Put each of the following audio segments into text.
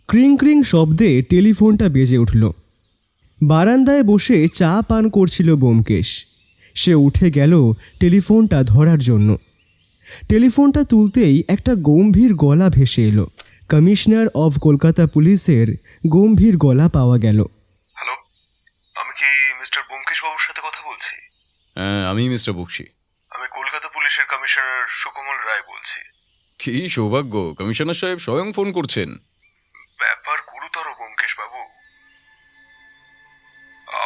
ক্রিং ক্রিং শব্দে টেলিফোনটা বেজে উঠল। বারান্দায় বসে চা পান করছিল ব্যোমকেশ। সে উঠে গেল টেলিফোনটা ধরার জন্য। টেলিফোনটা তুলতেই একটা গম্ভীর গলা ভেসে এলো। কমিশনার অফ কলকাতা পুলিশের গম্ভীর গলা পাওয়া গেল। হ্যালো, আমি কি মিস্টার ব্যোমকেশ বাবুর সাথে কথা বলছি? হ্যাঁ, আমি মিস্টার বক্সি। আমি কলকাতা পুলিশের কমিশনার সুকমল রায় বলছি। কি সৌভাগ্য, কমিশনার সাহেব স্বয়ং ফোন করছেন। ব্যাপার গুরুতর ব্যোমকেশ বাবু,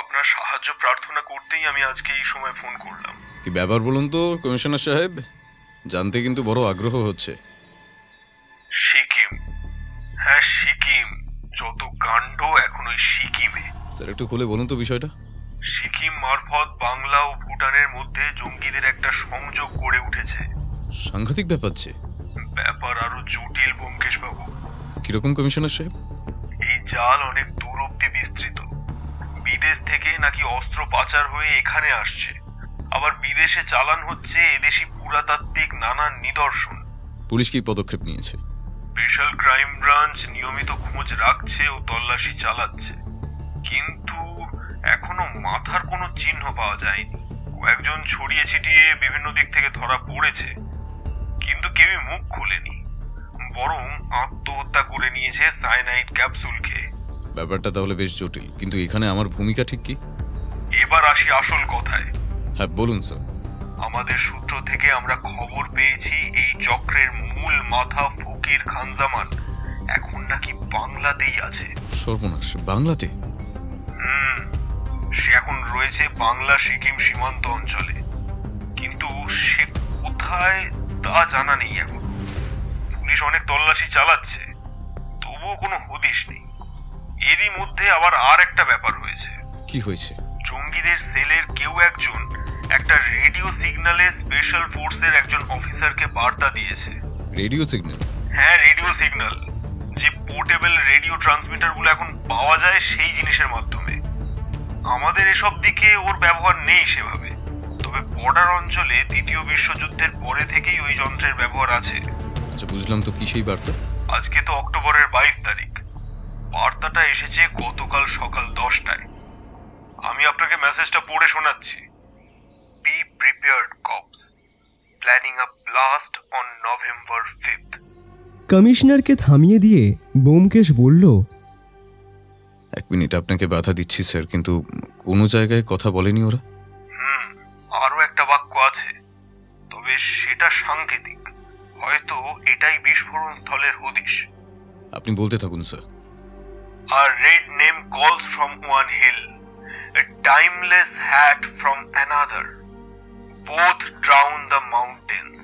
আপনার সাহায্য প্রার্থনা করতেই আমি আজকে এই সময় ফোন করলাম। কি ব্যাপার বলুন তো কমিশনার সাহেব, জানতে কিন্তু বড় আগ্রহ হচ্ছে। সিকিম, হ্যাঁ সিকিম, যত কাণ্ড এখন ওই সিকিমে। স্যার একটু খুলে বলুন তো বিষয়টা। সিকিম মারফত বাংলা ও ভুটানের মধ্যে জঙ্গিদের একটা সংযোগ গড়ে উঠেছে। সাংঘাতিক ব্যাপার যে। ব্যাপার আরো জটিল ব্যোমকেশ বাবু। কিরকম কমিশনার সাহেব? এই জাল অনেক দূর অব্দি বিস্তৃত। বিদেশ থেকে নাকি অস্ত্র পাচার হয়ে এখানে আসছে, আবার বিদেশে চালান হচ্ছে এদেশি পুরাতাত্ত্বিক নানান নিদর্শন। পুলিশ কি পদক্ষেপ নিয়েছে? স্পেশাল ক্রাইম ব্রাঞ্চ নিয়মিত খোঁজ রাখছে ও তল্লাশি চালাচ্ছে, কিন্তু এখনো মাথার কোনো চিহ্ন পাওয়া যায়নি। কয়েকজন ছড়িয়ে ছিটিয়ে বিভিন্ন দিক থেকে ধরা পড়েছে, কিন্তু কেউই মুখ খোলেনি, বরং আত্মহত্যা করে নিয়েছে সায়ানাইড ক্যাপসুল খেয়ে। ব্যাপারটা তাহলে বেশ জটিল, কিন্তু এখানে আমার ভূমিকা ঠিক কি? এবার আসি আসল কথায়। হ্যাঁ বলুন স্যার। আমাদের সূত্র থেকে আমরা খবর পেয়েছি এই চক্রের মূল মাথা ফকির খানজামান এখন নাকি বাংলাতেই আছে। সর্বনাশ, বাংলাতে? সে এখন রয়েছে বাংলা সিকিম সীমান্ত অঞ্চলে, কিন্তু সে কোথায় তা জানা নেই এখন। পুলিশ অনেক তল্লাশি চালাচ্ছে, তবুও কোনো হদিশ নেই। এরই মধ্যে আবার আর একটা ব্যাপার হয়েছে। কি হয়েছে? জঙ্গিদের সেলের কেউ একজন একটা রেডিও সিগন্যালে স্পেশাল ফোর্সের একজন অফিসারকে বার্তা দিয়েছে। Radio signal? হ্যাঁ, রেডিও সিগন্যাল, যে পোর্টেবল রেডিও ট্রান্সমিটারগুলো এখন পাওয়া যায় সেই জিনিসের মাধ্যমে। আমাদের এসব দিকে ওর ব্যবহার নেই সেভাবে, তবে বর্ডার অঞ্চলে দ্বিতীয় বিশ্বযুদ্ধের পরে থেকেই ওই যন্ত্রের ব্যবহার আছে। আচ্ছা বুঝলাম, তো কি সেই বার্তা? আজকে তো অক্টোবরের 22 তারিখ। বার্তাটা এসেছে গতকাল সকাল 10টায়। আমি আপনাকে মেসেজটা পড়ে শোনাচ্ছি। Be prepared corps, planning a blast on November 5th। কমিশনারকে থামিয়ে দিয়ে ব্যোমকেশ বলল, এক মিনিট, আপনাকে বাধা দিচ্ছি স্যার, কিন্তু কোনো জায়গায় কথা বলেনি ওরা? আরো একটা বাক্য আছে, তবে সেটা সাংকেতিক। হয়তো এটাই বিস্ফোরণ স্থলের হদিশ। আপনি বলতে থাকুন sir. A red name calls from one hill, a timeless hat from another. Both drown the mountains.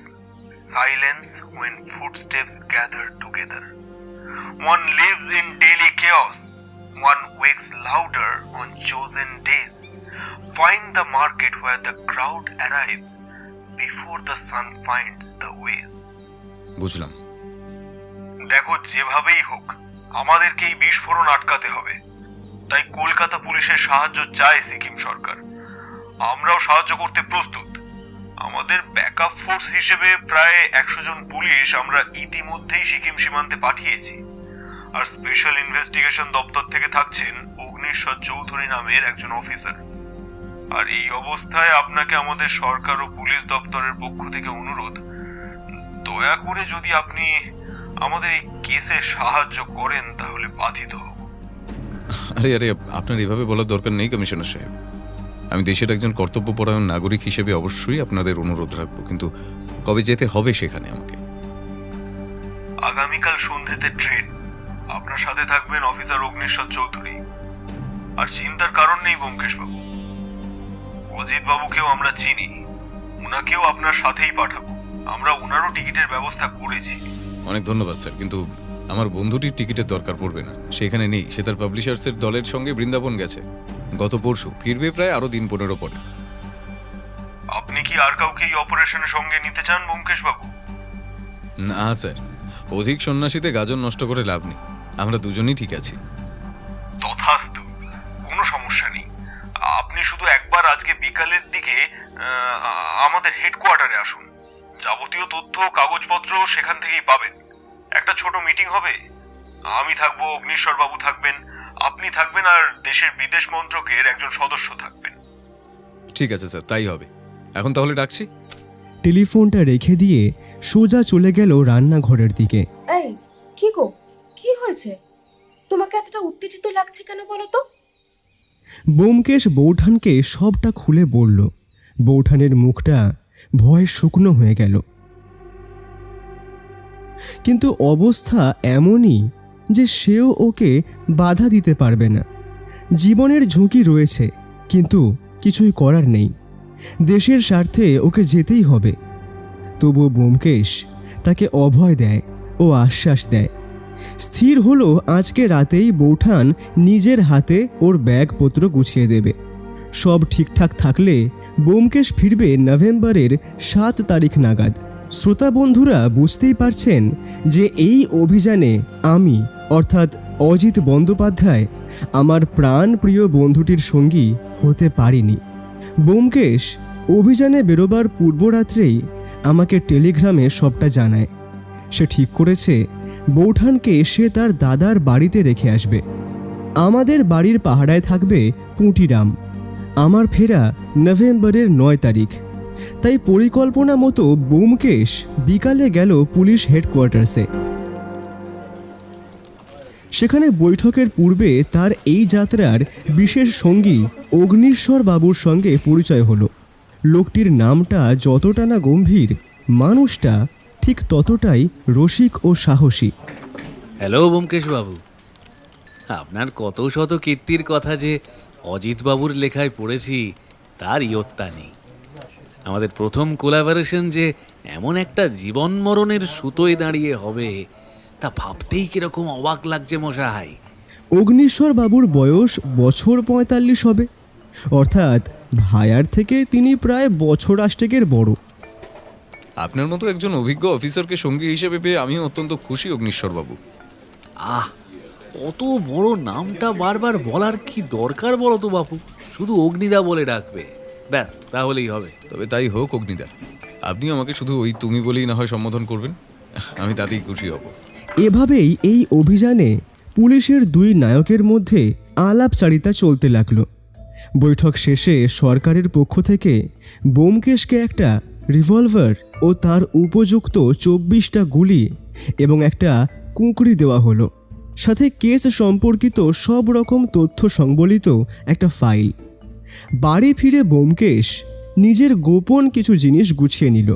Silence when footsteps gather together. One lives in daily chaos. One wakes louder on chosen days. Find the market where the crowd arrives before the sun finds the ways. বুঝলাম। দেখো, যেভাবেই হোক আমাদেরকে এই বিস্ফোরণ আটকাতে হবে। তাই কলকাতা পুলিশের সাহায্য চায় সিকিম সরকার। আমরাও সাহায্য করতে প্রস্তুত। আমাদের ব্যাকআপ ফোর্স হিসেবে প্রায় 100 জন পুলিশ আমরা ইতিমধ্যেই সিকিম সীমান্তে পাঠিয়েছি। আর স্পেশাল ইনভেস্টিগেশন দপ্তর থেকে থাকছেন অগ্নিশ্বর চৌধুরী নামের একজন অফিসার। আর এই অবস্থায় আপনাকে আমাদের সরকার ও পুলিশ দপ্তরের পক্ষ থেকে অনুরোধ, দয়া করে যদি আপনি আমাদের এই কেসে সাহায্য করেন তাহলে বাধিত হব। আরে আরে, আপনার এভাবে বলার দরকার নেই কমিশনার সাহেব। আমি দেশের একজন কর্তব্যপরায়ণ নাগরিক হিসেবে অবশ্যই আপনাদের অনুরোধ রাখবো, কিন্তু কবে যেতে হবে সেখানে আমাকে? আগামীকাল সন্ধ্যেতে ট্রেন। আপনার সাথে থাকবেন অফিসার অগ্নিশ্বর চৌধুরী। আর চিন্তার কারণ নেই ব্যোমকেশ বাবু, অজিত বাবুকেও আমরা চিনি, ওনাকেও আপনার সাথেই পাঠাবো। আমরা ওনারও টিকিটের ব্যবস্থা করেছি। অনেক ধন্যবাদ স্যার, কিন্তু আমার বন্ধুটির টিকিটের দরকার পড়বে না। সেখানে নেই, সে তার পাবলিশার্সের দলের সঙ্গে বৃন্দাবন গেছে। গত পরশু ফিরবে প্রায় আরো দিন 15 পর। আপনি কি আর কাউকে এই অপারেশনের সঙ্গে নিতে চান ব্যোমকেশ বাবু? না স্যার, অধিক সন্ন্যাসীতে গাজন নষ্ট করে লাভ নেই। আমরা দুজনেই ঠিক আছি। তথাস্তু, কোনো সমস্যা নেই। আপনি শুধু একবার আজকে বিকালের দিকে আমাদের হেডকোয়ার্টারে আসুন। যাবতীয় তথ্য কাগজপত্র সেখান থেকেই পাবেন। একটা ছোট মিটিং হবে, আমি থাকবো, অগ্নিশ্বর বাবু থাকবেন, আপনি থাকবেন, আর দেশের বিদেশ মন্ত্রকের একজন সদস্য থাকবেন। ঠিক আছে স্যার, তাই হবে। এখন তাহলে ডাকছি। টেলিফোনটা রেখে দিয়ে সোজা চলে গেল রান্নাঘরের দিকে। এই কি গো, কি হয়েছে? তোমাকে এতটা উত্তেজিত লাগছে কেন বলো তো? ব্যোমকেশ বৌঠানকে সবটা খুলে বলল। বৌঠানের মুখটা ভয়ে শুকনো হয়ে গেল। কিন্তু অবস্থা এমনই যে সেও ওকে বাধা দিতে পারবে না। জীবনের ঝুঁকি রয়েছে, কিন্তু কিছুই করার নেই। দেশের স্বার্থে ওকে যেতেই হবে। তবুও ব্যোমকেশ তাকে অভয় দেয় ও আশ্বাস দেয়। স্থির হলো আজকে রাতেই বৌঠান নিজের হাতে ওর ব্যাগপত্র গুছিয়ে দেবে। সব ঠিকঠাক থাকলে ব্যোমকেশ ফিরবে নভেম্বরের 7 তারিখ নাগাদ। শ্রোতা বন্ধুরা বুঝতেই পারছেন যে এই অভিযানে আমি অর্থাৎ অজিত বন্দ্যোপাধ্যায় আমার প্রাণপ্রিয় বন্ধুটির সঙ্গী হতে পারিনি। ব্যোমকেশ অভিযানে বেরোবার পূর্বরাত্রেই আমাকে টেলিগ্রামে সবটা জানায়। সে ঠিক করেছে বৌঠানকে সে তার দাদার বাড়িতে রেখে আসবে। আমাদের বাড়ির পাহারায় থাকবে পুঁটিরাম। আমার ফেরা নভেম্বরের 9 তারিখ। তাই পরিকল্পনা মতো ব্যোমকেশ বিকালে গেল পুলিশ হেডকোয়ার্টার্সে। সেখানে বৈঠকের পূর্বে তার এই যাত্রার বিশেষ সঙ্গী অগ্নিশ্বর বাবুর সঙ্গে পরিচয় হলো। লোকটির নামটা যতটা না গম্ভীর, মানুষটা ঠিক ততটাই রসিক ও সাহসী। হ্যালো ব্যোমকেশ বাবু, আপনার কত শত কীর্তির কথা যে অজিত বাবুর লেখায় পড়েছি তার ইয়ত্তা নেই। আমাদের প্রথম কোলাবোরেশন যে এমন একটা জীবন মরণের সুতোয় দাঁড়িয়ে হবে তা ভাবতেই কিরকম অবাক লাগছে মশাই। অগ্নিশ্বর বাবুর বয়স বছর 45 হবে, অর্থাৎ ভায়ার থেকে তিনি প্রায় বছর 8 বড়। আপনার মতো একজন অভিজ্ঞ অফিসারকে সঙ্গী হিসেবে পেয়ে আমিও অত্যন্ত খুশি অগ্নিশ্বর বাবু। আহ, অত বড় নামটা বারবার বলার কি দরকার বলো তো বাপু? শুধু অগ্নিদা বলে ডাকবে, ব্যাস, তাহলেই হবে। তবে তাই হোক অগ্নিদা, আপনি আমাকে শুধু ওই তুমি বলেই না হয় সম্বোধন করবেন, আমি তাতেই খুশি হব। এভাবেই এই অভিযানে পুলিশের 2 নায়কের মধ্যে আলাপচারিতা চলতে লাগলো। বৈঠক শেষে সরকারের পক্ষ থেকে ব্যোমকেশকে একটা রিভলভার ও তার উপযুক্ত 24টা গুলি এবং একটা কুঁকড়ি দেওয়া হলো, সাথে কেস সম্পর্কিত সব রকম তথ্য সংবলিত একটা ফাইল। বাড়ি ফিরে ব্যোমকেশ নিজের গোপন কিছু জিনিস গুছিয়ে নিল,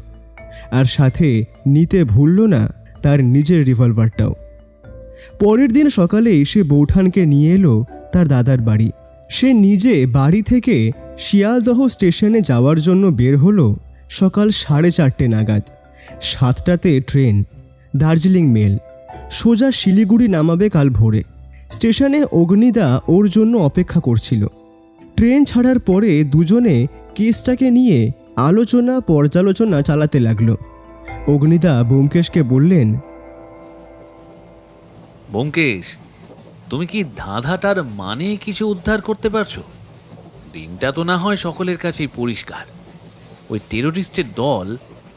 আর সাথে নিতে ভুলল না তার নিজের রিভলভারটাও। পরের দিন সকালেই সে বৌঠানকে নিয়ে এলো তার দাদার বাড়ি। সে নিজে বাড়ি থেকে শিয়ালদহ স্টেশনে যাওয়ার জন্য বের হলো সকাল 4:30 নাগাদ। 7টাতে ট্রেন, দার্জিলিং মেল, সোজা শিলিগুড়ি নামাবে কাল ভোরে। স্টেশনে অগ্নিদা ওর জন্য অপেক্ষা করছিল। ট্রেন ছাড়ার পরে দুজনে কেসটাকে নিয়ে আলোচনা পর্যালোচনা চালাতে লাগলো। অগ্নিদা ব্যোমকেশকে বললেন, ব্যোমকেশ, তুমি কি ধাঁধাটার মানে কিছু উদ্ধার করতে পারছো? দিনটা তো না হয় সকলের কাছেই পরিষ্কার। ওই টেরোরিস্টের দল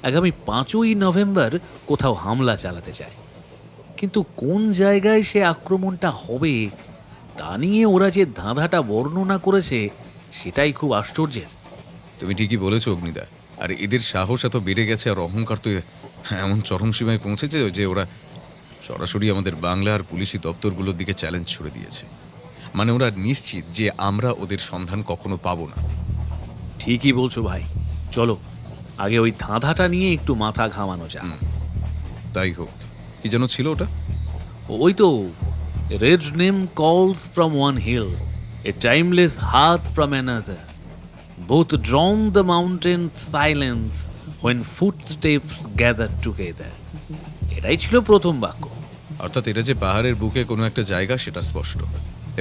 আগামী 5ই নভেম্বর কোথাও হামলা চালাতে চায়, কিন্তু কোন জায়গায় সে আক্রমণটা হবে তা নিয়ে ওরা যে ধাঁধাটা বর্ণনা করেছে সেটাই খুব আশ্চর্যের। তুমি ঠিকই বলেছো অগ্নিদা, আর এদের সাহস এত বেড়ে গেছে আর অহংকার তো এমন চরম সীমায় পৌঁছেছে যে ওরা সরাসরি আমাদের বাংলা আর পুলিশি দপ্তরগুলোর দিকে চ্যালেঞ্জ ছুড়ে দিয়েছে। মানে ওরা নিশ্চিত যে আমরা ওদের সন্ধান কখনো পাবো না। ঠিকই বলছো ভাই, চলো আগে ওই ধাঁধাটা নিয়ে একটু মাথা ঘামানো যাক। তাই হোক। কি যেন ছিল ওটা? ওই তো, red name calls from one hill, a timeless hut from another, both drawn the mountain silence when footsteps gather together. এটাই ছিল প্রথম বাক্য। অর্থাৎ এটা যে পাহাড়ের বুকে কোনো একটা জায়গা সেটা স্পষ্ট।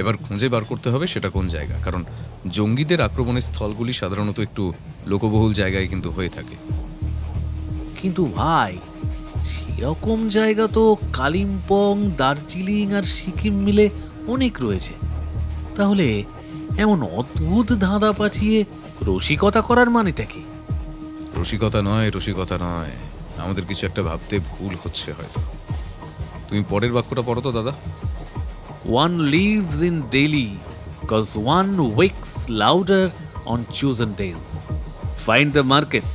এবার খুঁজে বার করতে হবে সেটা কোন জায়গা, কারণ জঙ্গিদের আক্রমণের স্থলগুলি সাধারণত একটু লোকবহুল জায়গায় কিন্তু হয়ে থাকে। কিন্তু ভাই, সেরকম জায়গা তো কালিম্পং, দার্জিলিং আর সিকিম মিলে অনেক রয়েছে। তাহলে এমন অদ্ভুত ধাঁধা পাঠিয়ে রসিকতা করার মানেটা কি? রসিকতা নয়, আমাদের কিছু একটা ভাবতে ভুল হচ্ছে হয়তো। তুমি পরের বাক্যটা পড়ো তো দাদা। One lives in Delhi cause one wakes louder on chosen days. Find the market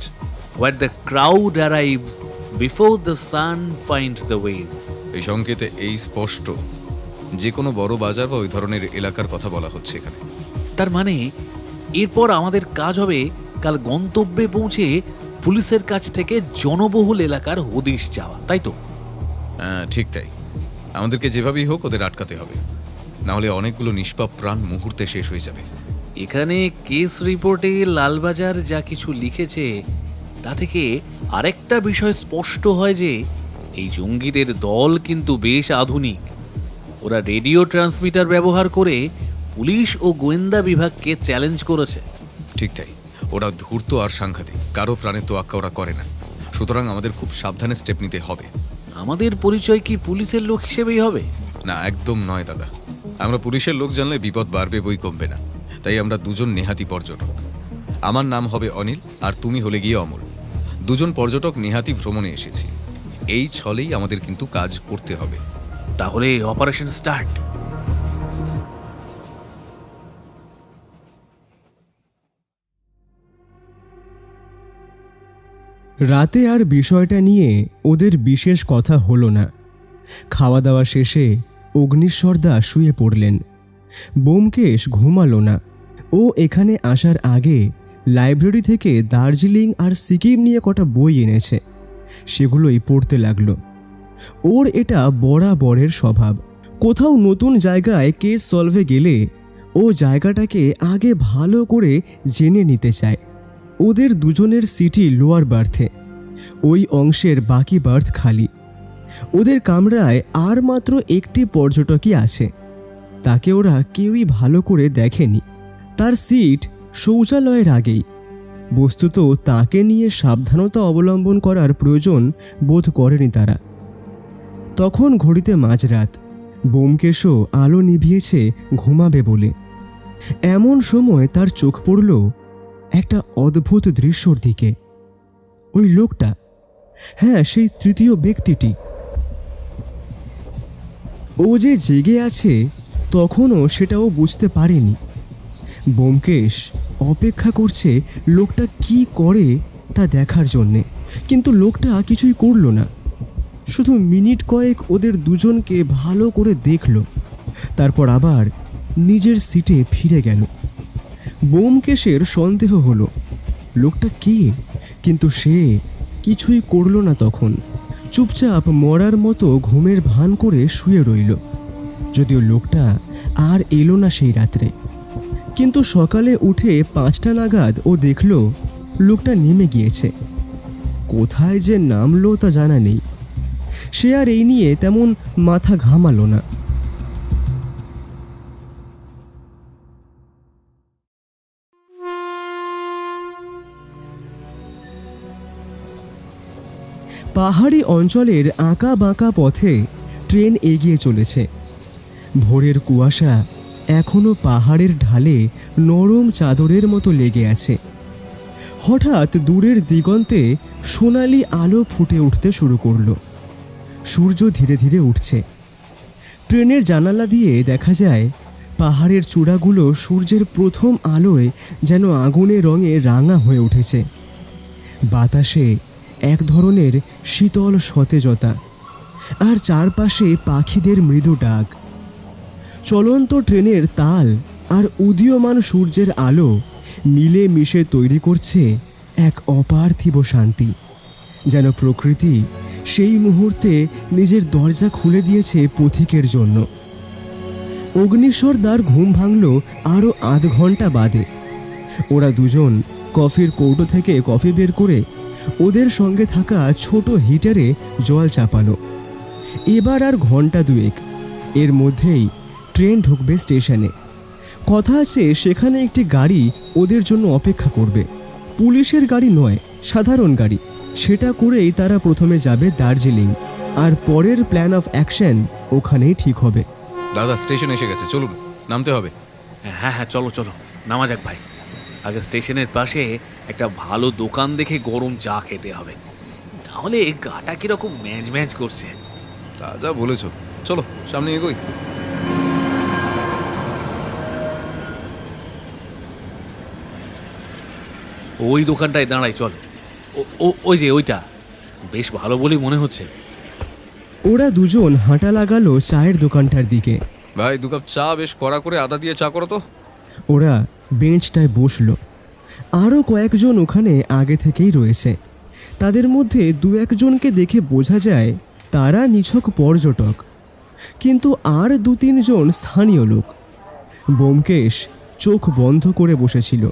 where the crowd arrives before the sun finds the ways. এই সংকেতে এই স্পষ্ট যে কোনো বড় বাজার বা ওই ধরনের এলাকার কথা বলা হচ্ছে এখানে। তার মানে এরপর আমাদের কাজ হবে কাল গন্তব্যে পৌঁছে পুলিশের কাছ থেকে জনবহুল এলাকার হদিশ চাওয়া, তাই তো? হ্যাঁ ঠিক তাই। আমাদেরকে যেভাবেই হোক ওদের আটকাতে হবে, না হলে অনেকগুলো নিষ্পাপ প্রাণ মুহূর্তে শেষ হয়ে যাবে। এখানে কেস রিপোর্টে লালবাজার যা কিছু লিখেছে তা থেকে আরেকটা বিষয় স্পষ্ট হয় যে এই জঙ্গিদের দল কিন্তু বেশ আধুনিক। ওরা রেডিও ট্রান্সমিটার ব্যবহার করে পুলিশ ও গোয়েন্দা বিভাগকে চ্যালেঞ্জ করেছে। ঠিক তাই, ওরা ধূর্ত আর সাংঘাতিক, কারো প্রাণের তোয়াক্কা ওরা করে না। সুতরাং আমাদের খুব সাবধানে স্টেপ নিতে হবে। আমাদের পরিচয় কি পুলিশের লোক হিসেবেই হবে? না, একদম নয় দাদা। আমরা পুলিশের লোক জানলে বিপদ বাড়বে, বই কমবে না। তাই আমরা দুজন নেহাতি পর্যটক। আমার নাম হবে অনিল আর তুমি হলে গিয়ে অমল। দুজন পর্যটক নেহাতি ভ্রমণে এসেছি। এই ছলেই আমাদের কিন্তু কাজ করতে হবে। তাহলে অপারেশন স্টার্ট। রাতে আর বিষয়টা নিয়ে ওদের বিশেষ কথা হলো না। খাওয়া দাওয়া শেষে অগ্নিশ্বরদা শুয়ে পড়লেন। ব্যোমকেশ ঘুমালো না। ও এখানে আসার আগে লাইব্রেরি থেকে দার্জিলিং আর সিকিম নিয়ে কটা বই এনেছে, সেগুলোই পড়তে লাগলো। ওর এটা বরাবরের স্বভাব। কোথাও নতুন জায়গায় কেস সলভে গেলে ও জায়গাটাকে আগে ভালো করে জেনে নিতে চায়। ওদের দুজনের সিটি লোয়ার বার্থে, ওই অংশের বাকি বার্থ খালি। ওদের কামরায় আর মাত্র একটি পর্যটকই আছে, তাকে ওরা কেউই ভালো করে দেখেনি। তার সিট শৌচালয়ের আগেই। বস্তুত তাকে নিয়ে সাবধানতা অবলম্বন করার প্রয়োজন বোধ করেনি তারা। তখন ঘড়িতে মাঝরাত। ব্যোমকেশও আলো নিভিয়েছে ঘুমাবে বলে। এমন সময় তার চোখ পড়ল একটা অদ্ভুত দৃশ্যর দিকে। ওই লোকটা, হ্যাঁ সেই তৃতীয় ব্যক্তিটি। ও যে জেগে আছে তখনও সেটাও বুঝতে পারেনি। ব্যোমকেশ অপেক্ষা করছে লোকটা কি করে তা দেখার জন্যে, কিন্তু লোকটা কিছুই করল না। শুধু মিনিট কয়েক ওদের দুজনকে ভালো করে দেখল, তারপর আবার নিজের সিটে ফিরে গেল। ব্যোমকেশের সন্দেহ হলো লোকটা কে, কিন্তু সে কিছুই করল না। তখন চুপচাপ মরার মতো ঘুমের ভান করে শুয়ে রইল। যদিও লোকটা আর এলো না সেই রাত্রে, কিন্তু সকালে উঠে 5টা নাগাদ ও দেখল লোকটা নেমে গিয়েছে। কোথায় যে নামলো তা জানা নেই। সে আর এই নিয়ে তেমন মাথা ঘামালো না। পাহাড়ি অঞ্চলের আঁকা বাঁকা পথে ট্রেন এগিয়ে চলেছে। ভোরের কুয়াশা এখনো পাহাড়ের ঢালে নরম চাদরের মতো লেগে আছে। হঠাৎ দূরের দিগন্তে সোনালি আলো ফুটে উঠতে শুরু করলো। সূর্য ধীরে ধীরে উঠছে। ট্রেনের জানালা দিয়ে দেখা যায় পাহাড়ের চূড়াগুলো সূর্যের প্রথম আলোয় যেন আগুনের রঙে রাঙা হয়ে উঠেছে। বাতাসে এক ধরনের শীতল সতেজতা, আর চারপাশে পাখিদের মৃদু ডাক। চলন্ত ট্রেনের তাল আর উদীয়মান সূর্যের আলো মিলে মিশে তৈরি করছে এক অপার্থিব শান্তি, যেন প্রকৃতি সেই মুহূর্তে নিজের দরজা খুলে দিয়েছে পথিকের জন্য। অগ্নিশ্বরদার ঘুম ভাঙল আরও আধ ঘন্টা বাদে। ওরা দুজন কফির কৌটো থেকে কফি বের করে ওদের সঙ্গে থাকা ছোট হিটারে জল চাপালো। এবার আর ঘন্টা দুয়েক, এর মধ্যেই ট্রেন ঢুকবে স্টেশনে। কথা আছে সেখানে একটি গাড়ি ওদের জন্য অপেক্ষা করবে। পুলিশের গাড়ি নয়, সাধারণ গাড়ি। সেটা করেই তারা প্রথমে যাবে দার্জিলিং, আর পরের প্ল্যান অফ অ্যাকশন ওখানেই ঠিক হবে। দাদা স্টেশন এসে গেছে, চলুন, নামতে হবে। হ্যাঁ হ্যাঁ, চলো চলো, নামা যাক ভাই। আগে স্টেশনের পাশে একটা ভালো দোকান দেখে গরম চা খেতে হবে, তাহলে গাটা কিরকম ম্যাজ ম্যাজ করছে। তা যা বলেছ, চলো সামনে এগোই। ওই দোকানটায় দাঁড়াই, চল। ওই যে ওইটা বেশ ভালো বলেই মনে হচ্ছে। ওরা দুজন হাঁটা লাগালো চায়ের দোকানটার দিকে। ভাই 2 কাপ চা, বেশ কড়া করে আদা দিয়ে চা করো তো। ওরা বেঞ্চটায় বসলো। আরও কয়েকজন ওখানে আগে থেকেই রয়েছে। তাদের মধ্যে 2-1 জনকে দেখে বোঝা যায় তারা নিছক পর্যটক, কিন্তু আর 2-3 জন স্থানীয় লোক। ব্যোমকেশ চোখ বন্ধ করে বসেছিল।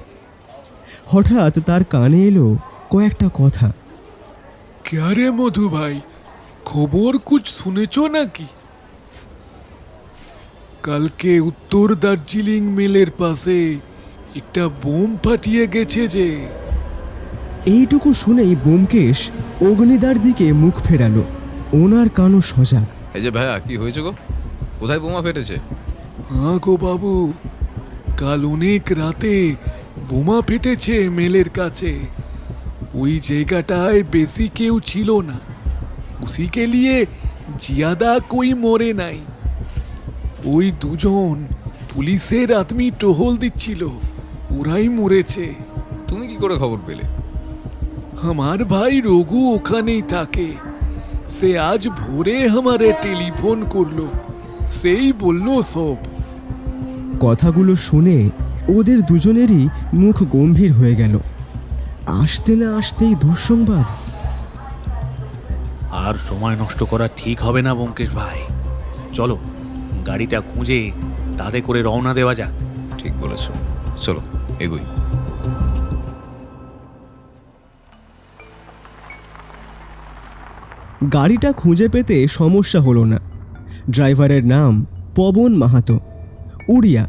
হঠাৎ তার কানে এলো কয়েকটা কথা। क्या रे मधु भाई, খবর कुछ শুনেছো নাকি? কালকে উত্তর দার্জিলিং মেলের পাশে একটা বোম ফাটিয়ে গেছে যে। এইটুকু শুনেই ব্যোমকেশ অগ্নিদার দিকে মুখ ফেরালো। ওনার কানও সজাগ। এই যে ভাইয়া, কি হয়েছে গো? কোথায় বোমা ফেটেছে? হ্যাঁ গো বাবু, কাল অনেক রাতে বোমা ফেটেছে মেলের কাছে। ওই জায়গাটায় বেশি কেউ ছিল না, उसी के लिए ज्यादा कोई মরে নাই। ওই 2 জন পুলিশের আদমি টহল দিচ্ছিল, ওরাই মরেছে। তুমি কি করে খবর পেলে? আমার ভাই রঘু ওখানেই থাকে। সে আজ ভোরে আমারে টেলিফোন করলো, সেই বললো সব। কথাগুলো শুনে ওদের দুজনেরই মুখ গম্ভীর হয়ে গেল। আসতে না আসতেই দুঃসংবাদ। আর সময় নষ্ট করা ঠিক হবে না ব্যোমকেশ ভাই, চলো গাড়িটা খুঁজে তাতে করে রওনা দেওয়া যাক। ঠিক বলেছ, চলো এগোই। গাড়িটা খুঁজে পেতে সমস্যা হলো না। ড্রাইভারের নাম পবন মাহাতো, উড়িয়া,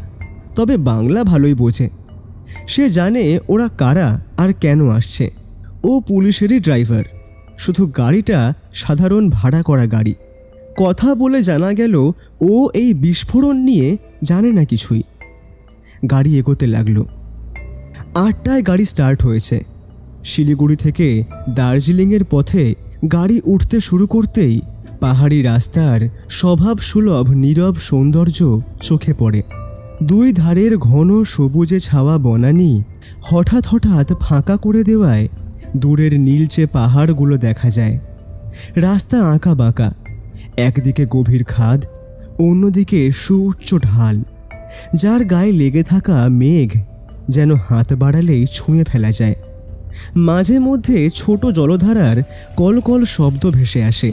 তবে বাংলা ভালোই বোঝে। সে জানে ওরা কারা আর কেন আসছে। ও পুলিশেরই ড্রাইভার, শুধু গাড়িটা সাধারণ ভাড়া করা গাড়ি। কথা বলে জানা গেল ও এই বিস্ফোরণ নিয়ে জানে না কিছুই। গাড়ি এগোতে লাগলো। 8টায় গাড়ি স্টার্ট হয়েছে। শিলিগুড়ি থেকে দার্জিলিংয়ের পথে গাড়ি উঠতে শুরু করতেই পাহাড়ি রাস্তার স্বভাবসুলভ নীরব সৌন্দর্য চোখে পড়ে। 2 ধারের ঘন সবুজে ছাওয়া বনানী হঠাৎ হঠাৎ ফাঁকা করে দেওয়ায় দূরের নীলচে পাহাড়গুলো দেখা যায়। রাস্তা আঁকা বাঁকা, একদিকে গভীর খাদ, অন্যদিকে সুউচ্চ ঢাল, যার গায়ে লেগে থাকা মেঘ যেন হাত বাড়ালেই ছুঁয়ে ফেলা যায়। মাঝে মধ্যে ছোট জলধারার কলকল শব্দ ভেসে আসে,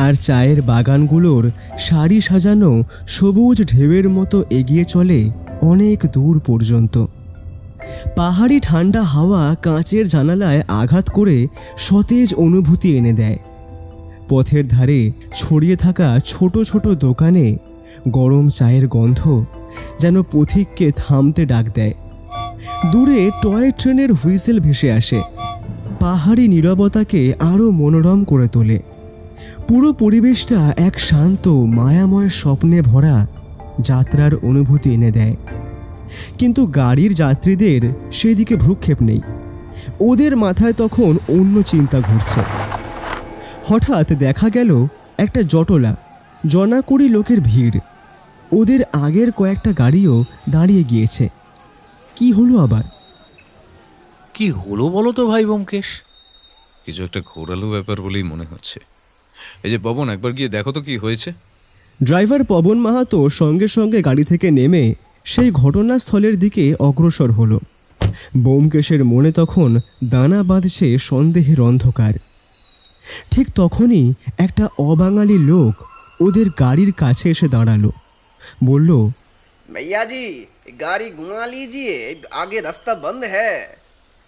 আর চায়ের বাগানগুলোর সারি সাজানো সবুজ ঢেউয়ের মতো এগিয়ে চলে অনেক দূর পর্যন্ত। পাহাড়ি ঠান্ডা হাওয়া কাঁচের জানালায় আঘাত করে সতেজ অনুভূতি এনে দেয়। পথের ধারে ছড়িয়ে থাকা ছোট ছোট দোকানে গরম চায়ের গন্ধ যেন পথিককে থামতে ডাক দেয়। দূরে টয় ট্রেনের হুইসেল ভেসে আসে, পাহাড়ি নীরবতাকে আরও মনোরম করে তোলে। পুরো পরিবেশটা এক শান্ত মায়াময় স্বপ্নে ভরা যাত্রার অনুভূতি এনে দেয়। কিন্তু গাড়ির যাত্রীদের সেদিকে ভ্রুক্ষেপ নেই। ওদের মাথায় তখন অন্য চিন্তা ঘুরছে। হঠাৎ দেখা গেল একটা জটলা, জনাকুড়ি লোকের ভিড়। ওদের আগের কয়েকটা গাড়িও দাঁড়িয়ে গিয়েছে। কি হলো আবার? কি হলো বলো তো ভাই ব্যোমকেশ? কিছু একটা ঘোরালো ব্যাপার বলেই মনে হচ্ছে। এই যে পবন, একবার গিয়ে দেখো তো কি হয়েছে। ড্রাইভার পবন মাহাতো সঙ্গে সঙ্গে গাড়ি থেকে নেমে সেই ঘটনাস্থলের দিকে অগ্রসর হলো। ব্যোমকেশের মনে তখন দানা বাঁধছে সন্দেহের অন্ধকার। ঠিক তখনই একটা অবাঙালি লোক ওদের গাড়ির কাছে এসে দাঁড়ালো। বলল, भैया जी गाड़ी घुमा लीजिए, आगे रास्ता बंद है।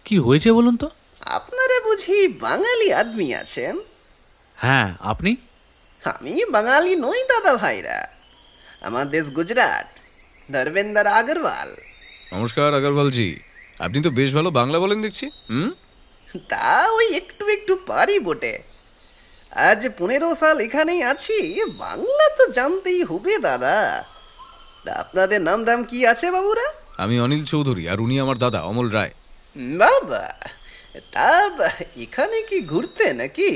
কি হয়েছে বলুন তো? আপনারা বুঝি বাঙালি আদমি আছেন? হ্যাঁ, আপনি? আমি বাঙালি নই দাদা ভাইরা, আমার দেশ গুজরাট, ধর্মেন্দ্র আগরওয়াল। নমস্কার আগরওয়ালজি, আপনি তো বেশ ভালো বাংলা বলেন দেখছি। তা ওই একটু একটু পারি বটে। আজ 15 সাল এখানেই আছি, বাংলা তো জানতেই হবে দাদা। তা আপনাদের নাম দাম কি আছে বাবুরা? আমি অনিল চৌধুরী, আর উনি আমার দাদা অমল রায়। বাবা, তা এখানে কি ঘুরতে নাকি?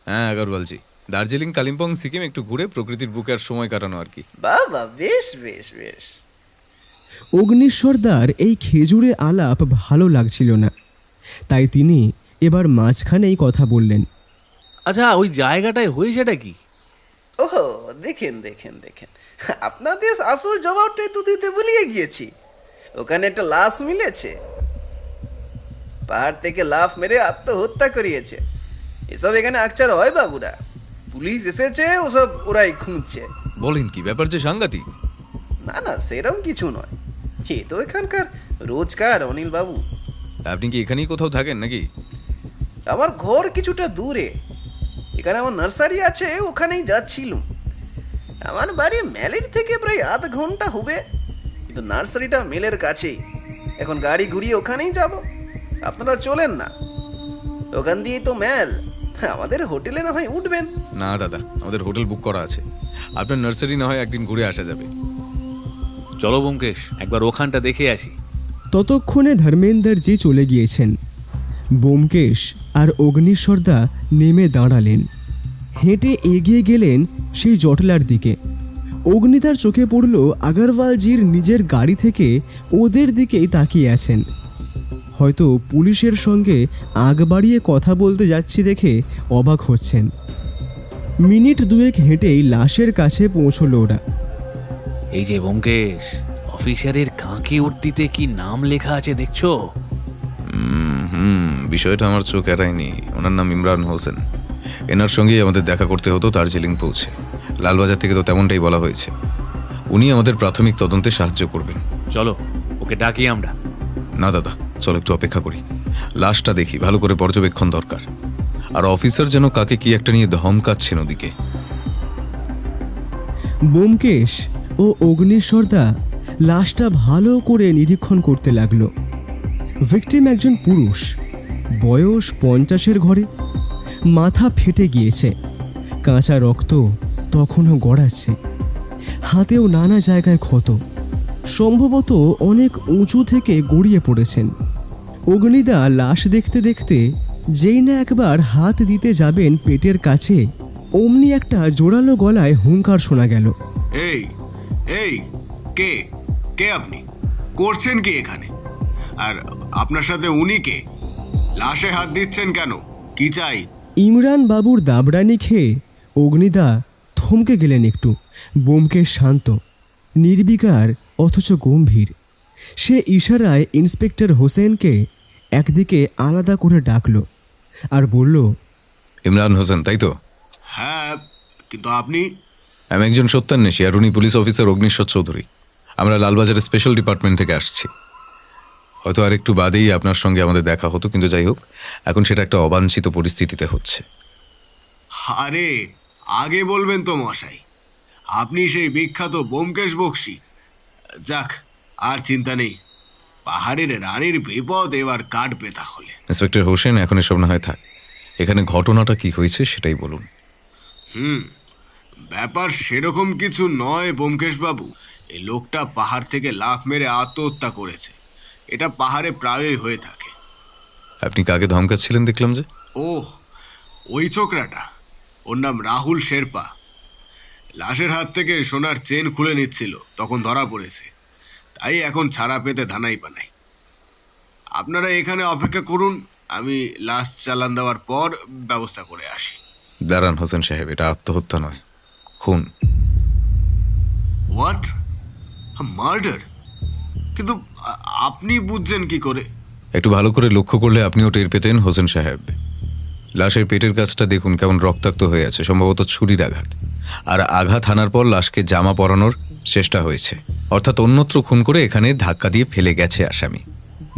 হ্যাঁ আগরওয়ালজি, দার্জিলিং, কালিম্পং, সিকিম একটু ঘুরে প্রকৃতির বুকে আর সময় কাটানো আর কি। বাবা, বেশ বেশ বেশ। অগ্নিশ্বরদার এই খেজুরে আলাপ ভালো লাগছিল না, তাই তিনি এবার মাঝখানেই কথা বললেন। আচ্ছা, ওই জায়গাটায় হয়েছেটা কি? ওহো, দেখেন দেখেন দেখেন, আপনাদের আসল জবাবটাই তো দিতে ভুলিয়ে গিয়েছি। ওখানে একটা লাশ মিলেছে, পাহাড় থেকে লাফ মেরে আত্মহত্যা করিয়েছে। এসব এখানে আকচার হয় বাবুরা, পুলিশ এসেছে, ওসব ওরাই খুঁজছে। বলেন কি, ব্যাপার যে সাংঘাতিক। না না, সেরম কিছু নয়, এ তো এখানকার রোজকার অনিল বাবু। আপনি কি এখানেই কোথাও থাকেন নাকি? আমার ঘর কিছুটা দূরে, এখানে আমার নার্সারি আছে, ওখানেই যাচ্ছিলাম। আমার বাড়ি মেলের থেকে প্রায় আধ ঘন্টা হবে, কিন্তু নার্সারিটা মেলের কাছেই। এখন গাড়ি ঘুরিয়ে ওখানেই যাব, আপনারা চলেন না, ওখান দিয়েই তো মেল। আমাদের হোটেলে না হয় উঠবেন। না দাদা, আমাদের হোটেল বুক করা আছে, আপনার নার্সারি না হয় একদিন ঘুরে আসা যাবে। চলো ব্যোমকেশ, একবার ওখানটা দেখে আসি। ততক্ষণে ধর্মেন্দ্রজি চলে গিয়েছেন। ব্যোমকেশ আর অগ্নিশ্বরদা নেমে দাঁড়ালেন, হেঁটে এগিয়ে গেলেন সেই জটলার দিকে। অগ্নিদার চোখে পড়ল আগরওয়ালজির নিজের গাড়ি থেকে ওদের দিকেই তাকিয়ে আছেন। হয়তো পুলিশের সঙ্গে আগ বাড়িয়ে কথা বলতে যাচ্ছি দেখে অবাক হচ্ছেন। মিনিট দুয়েক হেঁটেই লাশের কাছে পৌঁছল ওরা। এই যে ব্যোমকেশ, অফিসারের কাঁকে উর্দিতে কি নাম লেখা আছে দেখছো? বিষয়টা আমার চোখ এড়ায়নি। ওনার নাম ইমরান হোসেন। এনার সঙ্গেই আমাদের দেখা করতে হতো দার্জিলিং পৌঁছে। লালবাজার থেকে তো তেমনটাই বলা হয়েছে। উনি আমাদের প্রাথমিক তদন্তে সাহায্য করবেন। চলো, ওকে ডাকি আমরা। না দাদা, চলো একটু অপেক্ষা করি, লাশটা দেখি, ভালো করে পর্যবেক্ষণ দরকার। আর অফিসার যেন কাকে কি একটা নিয়ে ধমকাচ্ছেন ওদিকে। ব্যোমকেশ ও অগ্নিশ্বরদা লাশটা ভালো করে নিরীক্ষণ করতে লাগলো। ভিকটিম একজন পুরুষ, বয়স 50-এর ঘরে, মাথা ফেটে গিয়েছে, কাঁচা রক্ত তখনও গড়াচ্ছে, হাতেও নানা জায়গায় ক্ষত, সম্ভবত অনেক উঁচু থেকে গড়িয়ে পড়েছেন। অগ্নিদা লাশ দেখতে দেখতে যেই না একবার হাত দিতে যাবেন পেটের কাছে, অমনি একটা জোরালো গলায় হুঙ্কার শোনা গেল। এই এই কে কে আপনি? করছেন কি এখানে? আর আপনার সাথে উনি কে? লাশে হাত দিচ্ছেন কেন? কি চাই? ইমরান বাবুর দাবড়ানি খেয়ে অগ্নিদা থমকে গেলেন একটু। ব্যোমকেশ শান্ত, নির্বিকার অথচ গম্ভীর। সে ইশারায় ইন্সপেক্টর হোসেনকে একদিকে আলাদা করে ডাকল আর বলল, ইমরান হোসেন তাই তো? হ্যাঁ, কিন্তু আপনি? আমি একজন সত্যান্বেষী, আর উনি পুলিশ অফিসার অগ্নিশ্বর চৌধুরী। আমরা লালবাজারের স্পেশাল ডিপার্টমেন্ট থেকে আসছি। হয়তো আর একটু বাদেই আপনার সঙ্গে আমাদের দেখা হতো, কিন্তু যাই হোক, এখন সেটা একটা অবাঞ্ছিত পরিস্থিতিতে হচ্ছে। আরে আগে বলবেন তো মশাই, আপনি সেই বিখ্যাত ব্যোমকেশ বক্সী। যাক, আর চিন্তা নেই, পাহাড়ের রানীর বিপদ এবার কাটবে তাহলে। ইন্সপেক্টর হোসেন, এখন এসব না হয় থাক, এখানে ঘটনাটা কি হয়েছে সেটাই বলুন। ব্যাপার সেরকম কিছু নয় ব্যোমকেশ বাবু। এই লোকটা পাহাড় থেকে লাফ মেরে আত্মহত্যা করেছে। এটা পাহাড়ে প্রায়ই হয়ে থাকে। আপনি কাকে ধমকাচ্ছিলেন দেখলাম যে? ওহ, ওই ছোকরাটা, ওর নাম রাহুল শেরপা। লাশের হাত থেকে সোনার চেন খুলে নিচ্ছিল, তখন ধরা পড়েছে। তাই এখন ছাড়া পেতে ধানাই পানাই। আপনারা এখানে অপেক্ষা করুন, আমি লাশ চালান দেওয়ার পর ব্যবস্থা করে আসি। দাঁড়ান হোসেন সাহেব, এটা আত্মহত্যা নয়, খুন। হোয়াট? মার্ডার? কিন্তু আপনি বুঝছেন কি করে? একটু ভালো করে লক্ষ্য করলে আপনিও টের পেতেন হোসেন সাহেব। লাশের পেটের কাছটা দেখুন, কেমন রক্তাক্ত হয়ে আছে, সম্ভবত ছুরির আঘাত। আর আঘাত হানার পর লাশকে জামা পরানোর চেষ্টা হয়েছে, অর্থাৎ অন্যত্র খুন করে এখানে ধাক্কা দিয়ে ফেলে গেছে আসামি।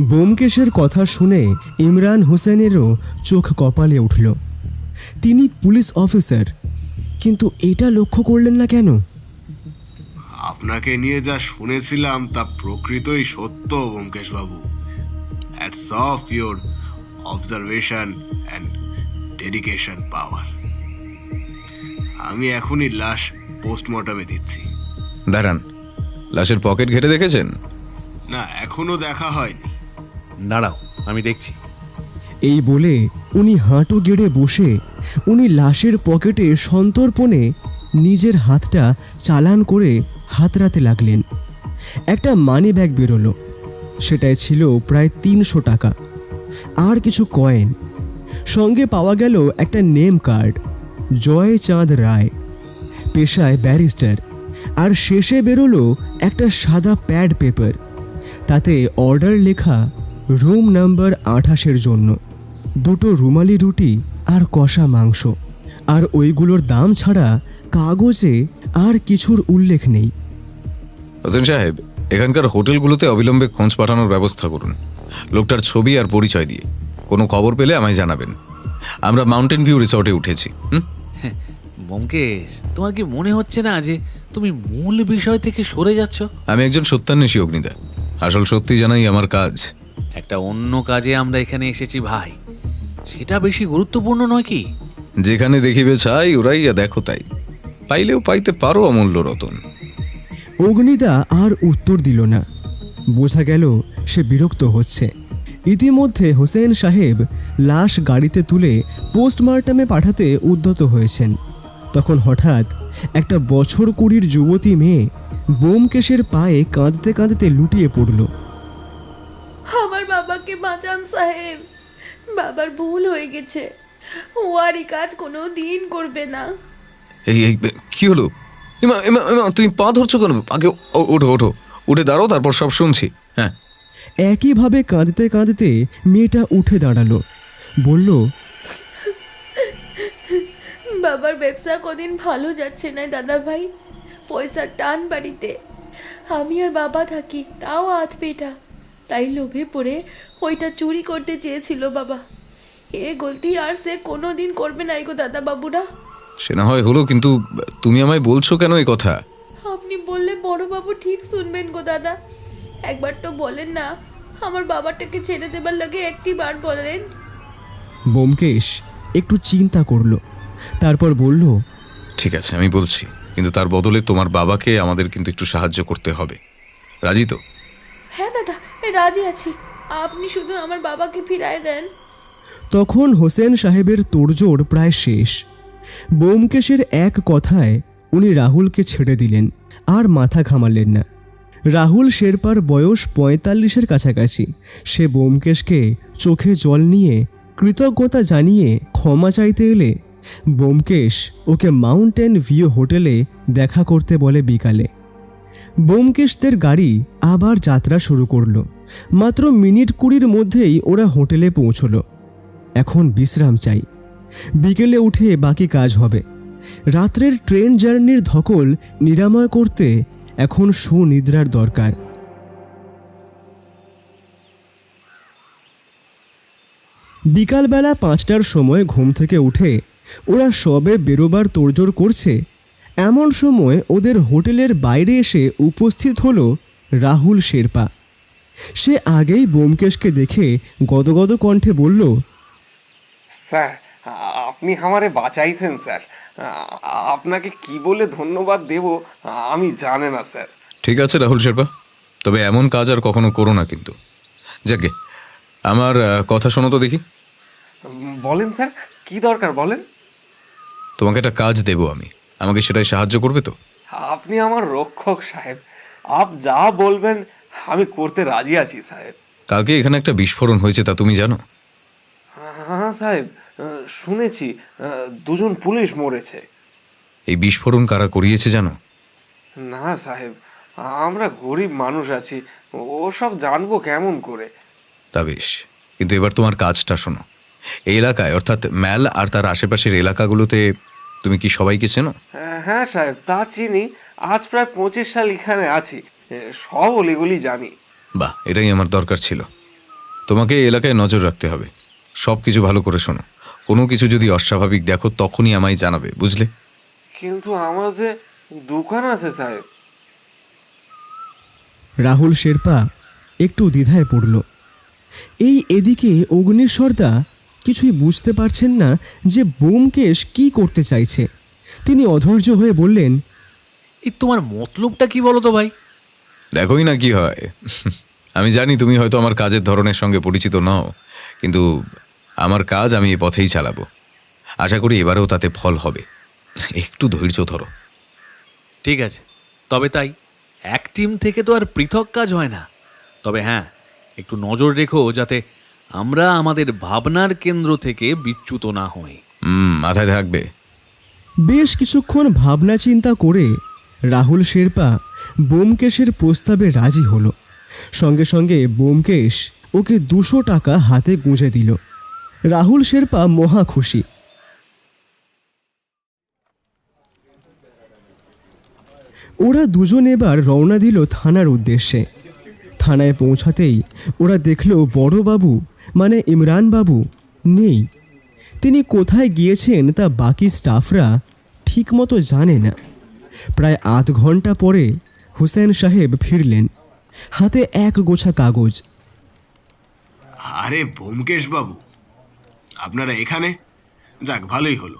ব্যোমকেশের কথা শুনে ইমরান হোসেনেরও চোখ কপালে উঠল। তিনি পুলিশ অফিসার, কিন্তু এটা লক্ষ্য করলেন না কেন? আপনাকে নিয়ে যা শুনেছিলাম তা প্রকৃতই সত্য Byomkesh Babu. Hats off your observation and dedication power. আমি এখনই লাশ পোস্টমর্টমে দিচ্ছি। দাঁড়ান, লাশের পকেট ঘেটে দেখেছেন? না, এখনো দেখা হয়নি। দাঁড়াও, আমি দেখছি। এই বলে উনি হাঁটু গেড়ে বসে উনি লাশের পকেটে সন্তর্পণে নিজের হাতটা চালান করে হাতড়াতে লাগলেন। একটা মানি ব্যাগ বেরোলো, সেটায় ছিল প্রায় 300 টাকা আর কিছু কয়েন। সঙ্গে পাওয়া গেল একটা নেম কার্ড, জয়চাঁদ রায়, পেশায় ব্যারিস্টার। আর শেষে বেরোলো একটা সাদা প্যাড পেপার, তাতে অর্ডার লেখা রুম নাম্বার 28-এর জন্য 2 রুমালি রুটি আর কষা মাংস। আর ওইগুলোর দাম ছাড়া কাগজে আর কিছুর উল্লেখ নেই। হোসেন সাহেব, এখানকার হোটেলগুলোতে অবিলম্বে খোঁজ পাঠানোর ব্যবস্থা করুন, লোকটার ছবি আর পরিচয় দিয়ে। কোনো খবর পেলে আমায় জানাবেন। আমরা মাউন্টেন ভিউ রিসর্টে উঠেছি। ব্যোমকেশ, তোমার কি মনে হচ্ছে না যে তুমি মূল বিষয় থেকে সরে যাচ্ছ? আমি একজন সত্যান্বেষী অগ্নিদা, আসল সত্যি জানাই আমার কাজ। একটা অন্য কাজে আমরা এখানে এসেছি ভাই, সেটা বেশি গুরুত্বপূর্ণ নয় কি? যেখানে দেখিবে ছাই ওরাইয়া দেখো তাই, পাইলেও পাইতে পারো অমূল্য রতন। অগ্নিদা আর উত্তর দিল না। বোঝা গেল সে বিরক্ত হচ্ছে। ইতিমধ্যে হোসেন সাহেব লাশ গাড়িতে তুলে পোস্টমর্টমে পাঠাতে উদ্যত হয়েছেন। তখন হঠাৎ একটা বছর 20 যুবতী মেয়ে ব্যোমকেশের পায়ে কাঁদতে কাঁদতে লুটিয়ে পড়ল। আমার বাবাকে বাঁচান সাহেব, বাবার ভুল হয়ে গেছে, ও আর এই কাজ কোনো দিন করবে না। এই এই কি হলো? এমা এমা এমা, তুমি পা ধরছো কেন? আগে ওঠো ওঠো, উঠে দাঁড়াও, তারপর সব শুনছি। হ্যাঁ। একইভাবে কাঁদতে কাঁদতে মেয়েটা উঠে দাঁড়ালো, বলল, বাবার ব্যবসা কদিন ভালো যাচ্ছে না দাদা ভাই, পয়সার টান বাড়িতে। আমি আর বাবা থাকি, তাও হাত পেটা। তাই লোভে পড়ে ওইটা চুরি করতে চেয়েছিল বাবা। এ গলতি আর সে কোনো দিন করবে না গো দাদা বাবুরা। সে না হয় হলো, কিন্তু তুমি আমায় বলছো কেন এই কথা? আপনি বললে বড় বাবু ঠিক শুনবেন গো দাদা। একবার তো বলেন না, আমার বাবাটাকে ছেড়ে দেবার লাগে একটি বার বলেন। ব্যোমকেশ একটু চিন্তা করলো, তারপর বলল, ঠিক আছে, আমি বলছি, কিন্তু তার বদলে তোমার বাবাকে আমাদের কিন্তু একটু সাহায্য করতে হবে। রাজি তো? হ্যাঁ দাদা, রাজি আছি, আপনি শুধু আমার বাবাকে ফিরায় দেন। তখন হোসেন সাহেবের তোড়জোড় প্রায় শেষ। ব্যোমকেশের এক কথায় উনি রাহুলকে ছেড়ে দিলেন, আর মাথা ঘামালেন না। রাহুল শেরপার বয়স 45-এর কাছাকাছি। সে ব্যোমকেশকে চোখে জল নিয়ে কৃতজ্ঞতা জানিয়ে ক্ষমা চাইতে এলে ব্যোমকেশ ওকে মাউন্টেন ভিউ হোটেলে দেখা করতে বলে বিকালে। ব্যোমকেশদের গাড়ি আবার যাত্রা শুরু করলো। মাত্র মিনিট 20-র মধ্যেই ওরা হোটেলে পৌঁছলো। এখন বিশ্রাম চাই, বিকেলে উঠে বাকি কাজ হবে। রাত্রের ট্রেন জার্নির ধকল নিরাময় করতে এখন সুনিদ্রার দরকার। বিকালবেলা 5টার সময় ঘুম থেকে উঠে ওরা সবে বেরোবার তোড়জোড় করছে, এমন সময় ওদের হোটেলের বাইরে এসে উপস্থিত হলো রাহুল শেরপা। সে আগেই ব্যোমকেশকে দেখে গদগদ কণ্ঠে বলল, স্যার, আপনি আমারে বাঁচাইছেন স্যার। আপনাকে কি বলে ধন্যবাদ দেব আমি জানে না স্যার। ঠিক আছে রাহুল শেরপা, তবে এমন কাজ আর কখনো করো না কিন্তু। যাকে আমার কথা শোনো তো দেখি। বলেন স্যার, কি দরকার বলেন। তোমাকে একটা কাজ দেবো আমি, আমাকে সেটাই সাহায্য করবে তো? আপনি আমার রক্ষক সাহেব, আপ যা বলবেন আমি করতে রাজি আছি সাহেব। কালকে এখানে একটা বিস্ফোরণ হয়েছে, তা তুমি জানো? হ্যাঁ সাহেব, শুনেছি 2 জন পুলিশ মরেছে। এই বিস্ফোরণ কারা করিয়েছে জানো? না সাহেব, আমরা গরিব মানুষ আছি, ওসব জানবো কেমন করে। তা বেশ, কিন্তু এবার তোমার কাজটা শোনো। এই এলাকায়, অর্থাৎ ম্যাল আর তার আশেপাশের এলাকাগুলোতে তুমি কি সবাইকে চেনো? হ্যাঁ সাহেব, তা চিনি। আজ প্রায় 25 সাল এখানে আছি, সব অলিগুলি জানি। বাহ, এটাই আমার দরকার ছিল। তোমাকে এই এলাকায় নজর রাখতে হবে। সব কিছু ভালো করে শোনো, কোনো কিছু যদি অস্বাভাবিক দেখো তখনই আমায় জানাবে, বুঝলে? কিন্তু আমার যে দোকান আছে সাহেব। রাহুল শেরপা একটু দ্বিধায় পড়ল। এদিকে অগ্নিশ্বরদা কিছুই বুঝতে পারছেন না যে ব্যোমকেশ কি করতে চাইছে। তিনি অধৈর্য হয়ে বললেন, এই তোমার মতলবটা কি বলো তো ভাই? দেখোই না কি হয়। আমি জানি তুমি হয়তো আমার কাজের ধরনের সঙ্গে পরিচিত নও, কিন্তু আমার কাজ আমি এ পথেই চালাবো। আশা করি এবারেও তাতে ফল হবে। একটু ধৈর্য ধরো। ঠিক আছে, তবে তাই। এক টিম থেকে তো আর পৃথক কাজ হয় না। তবে হ্যাঁ, একটু নজর রেখো যাতে আমরা আমাদের ভাবনার কেন্দ্র থেকে বিচ্যুত না হই। মাথায় থাকবে। বেশ কিছুক্ষণ ভাবনা চিন্তা করে রাহুল শেরপা ব্যোমকেশের প্রস্তাবে রাজি হলো। সঙ্গে সঙ্গে ব্যোমকেশ ওকে 200 টাকা হাতে গুঁজে দিল। রাহুল শেরপা মহা খুশি। ওরা দুজন এবার রওনা দিল থানার উদ্দেশ্যে। থানায় পৌঁছাতেই ওরা দেখল বড়বাবু মানে ইমরান বাবু নেই। তিনি কোথায় গিয়েছেন তা বাকি স্টাফরা ঠিকমতো জানে না। প্রায় আধ ঘন্টা পরে হুসেন সাহেব ফিরলেন, হাতে এক গোছা কাগজ। আরে ব্যোমকেশ বাবু, আপনারা এখানে? যাক, ভালোই হলো।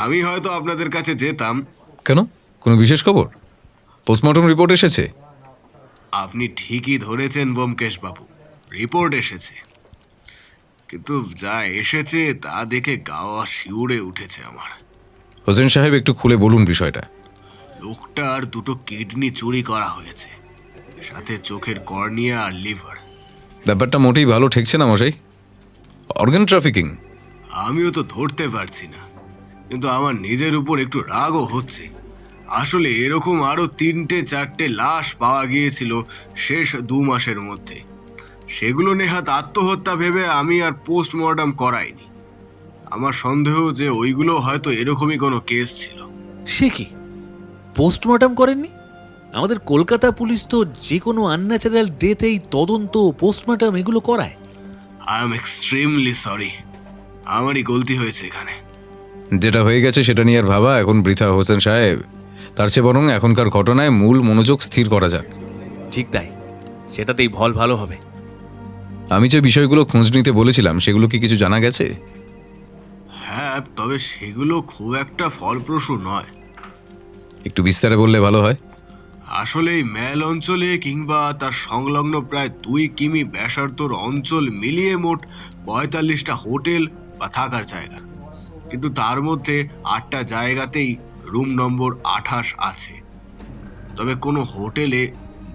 আমি হয়তো আপনাদের কাছে যেতাম। কেন, কোনো বিশেষ খবর? পোস্টমর্টম রিপোর্ট এসেছে? আপনি ঠিকই ধরেছেন ব্যোমকেশ বাবু, রিপোর্ট এসেছে। কিন্তু যা এসেছে তা দেখে গাওয়া শিউরে উঠেছে আমার। হোসেন সাহেব, একটু খুলে বলুন বিষয়টা। লোকটার 2টো কিডনি চুরি করা হয়েছে, সাথে চোখের কর্নিয়া আর লিভার। ব্যাপারটা মোটেই ভালো ঠেকছে না মশাই। Organ trafficking. আমিও তো ধরতে পারছি না, কিন্তু আমার নিজের উপর একটু রাগও হচ্ছে। আসলে এরকম আরো 3-4টে লাশ পাওয়া গিয়েছিল শেষ 2 মাসের মধ্যে। সেগুলো নেহাত আত্মহত্যা ভেবে আমি আর পোস্টমর্টম করাইনি। আমার সন্দেহ যে ওইগুলো হয়তো এরকমই কোনো কেস ছিল। সে কি, পোস্টমর্টম করেননি? আমাদের কলকাতা পুলিশ তো যে কোনো আনন্যাচারাল ডেথেই তদন্ত, পোস্টমর্টম এগুলো করায়। আই এম এক্সট্রিমলি সরি, আমারই গলতি হয়েছে এখানে। যেটা হয়ে গেছে সেটা নিয়ে আর ভাবা এখন বৃথা হোসেন সাহেব। তার চেয়ে বরং এখনকার ঘটনায় মূল মনোযোগ স্থির করা যাক। ঠিক তাই, সেটাতেই ভালো হবে। আমি যে বিষয়গুলো খোঁজ নিতে বলেছিলাম সেগুলো কি কিছু জানা গেছে? হ্যাঁ, তবে সেগুলো খুব একটা ফলপ্রসূ নয়। একটু বিস্তারে বললে ভালো হয়। আসলে এই ম্যাল অঞ্চলে কিংবা তার সংলগ্ন প্রায় 2 কিমি ব্যাসার্ধর অঞ্চল মিলিয়ে মোট 45টা হোটেল বা থাকার জায়গা, কিন্তু তার মধ্যে 8টা জায়গাতেই রুম নম্বর 28 আছে। তবে কোনো হোটেলে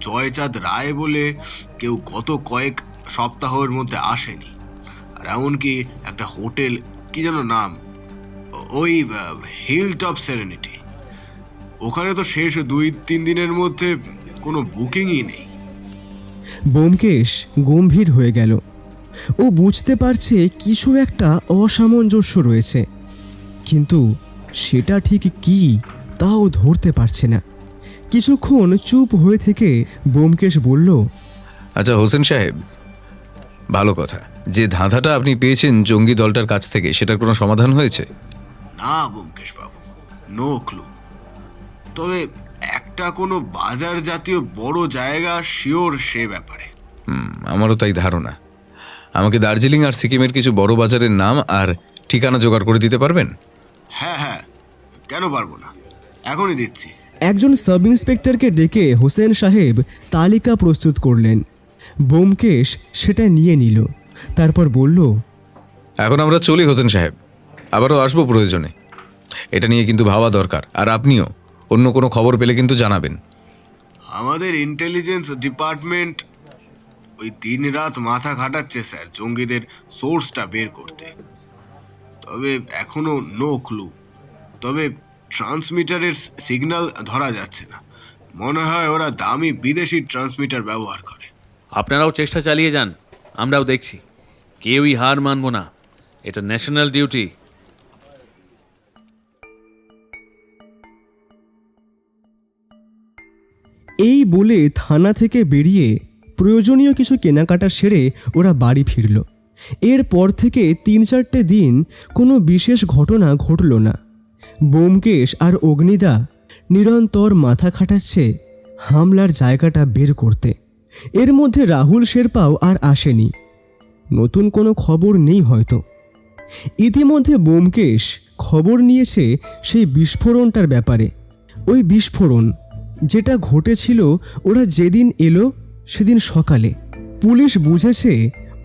জয়চাঁদ রায় বলে কেউ গত কয়েক সপ্তাহের মধ্যে আসেনি। আর এমনকি একটা হোটেল, কি যেন নাম, ওই হিল টপ সেরেনিটি, ওখানে তো শেষ 2-3 দিনের মধ্যে কোনো বুকিংই নেই। ব্যোমকেশ গম্ভীর হয়ে গেল। ও বুঝতে পারছে কিছু একটা অসামঞ্জস্য রয়েছে, কিন্তু সেটা ঠিক কি তাও ধরতে পারছে না। কিছুক্ষণ চুপ হয়ে থেকে ব্যোমকেশ বলল, আচ্ছা হোসেন সাহেব, ভালো কথা, যে ধাঁধাটা আপনি পেয়েছেন জঙ্গি দলটার কাছ থেকে সেটার কোনো সমাধান হয়েছে? না ব্যোমকেশ বাবু, নো ক্লু। তবে একটা কোনো বাজার জাতীয় বড় জায়গা শিওর সে ব্যাপারে। আমারও তাই ধারণা। আমাকে দার্জিলিং আর সিকিমের কিছু বড় বাজারের নাম আর ঠিকানা জোগাড় করে দিতে পারবেন? হ্যাঁ, কেন পারবো না, এখনই দিচ্ছি। একজন সাব ইন্সপেক্টরকে ডেকে হোসেন সাহেব তালিকা প্রস্তুত করলেন। ব্যোমকেশ সেটা নিয়ে নিল, তারপর বলল, এখন আমরা চলি হোসেন সাহেব, আবারও আসবো প্রয়োজনে। এটা নিয়ে কিন্তু ভাবা দরকার, আর আপনিও অন্য কোনো খবর পেলে কিন্তু জানাবেন। আমাদের ইন্টেলিজেন্স ডিপার্টমেন্ট ওই 3 রাত মাথা খাটাচ্ছে স্যার জঙ্গিদের সোর্সটা বের করতে। তবে এখনো নো ক্লু। তবে ট্রান্সমিটারের সিগন্যাল ধরা যাচ্ছে না, মনে হয় ওরা দামি বিদেশি ট্রান্সমিটার ব্যবহার করে। আপনারাও চেষ্টা চালিয়ে যান, আমরাও দেখছি। কেউই হার মানব না, এটা ন্যাশনাল ডিউটি। এই বলে থানা থেকে বেরিয়ে প্রয়োজনীয় কিছু কেনাকাটা সেরে ওরা বাড়ি ফিরল। এরপর থেকে 3-4টে দিন কোনো বিশেষ ঘটনা ঘটল না। ব্যোমকেশ আর অগ্নিদা নিরন্তর মাথা খাটাচ্ছে হামলার জায়গাটা বের করতে। এর মধ্যে রাহুল শেরপাও আর আসেনি। নতুন কোনো খবর নেই হয়তো। ইতিমধ্যে ব্যোমকেশ খবর নিয়েছে সেই বিস্ফোরণটার ব্যাপারে। ওই বিস্ফোরণ যেটা ঘটেছিল ওরা যেদিন এলো সেদিন সকালে। পুলিশ বুঝেছে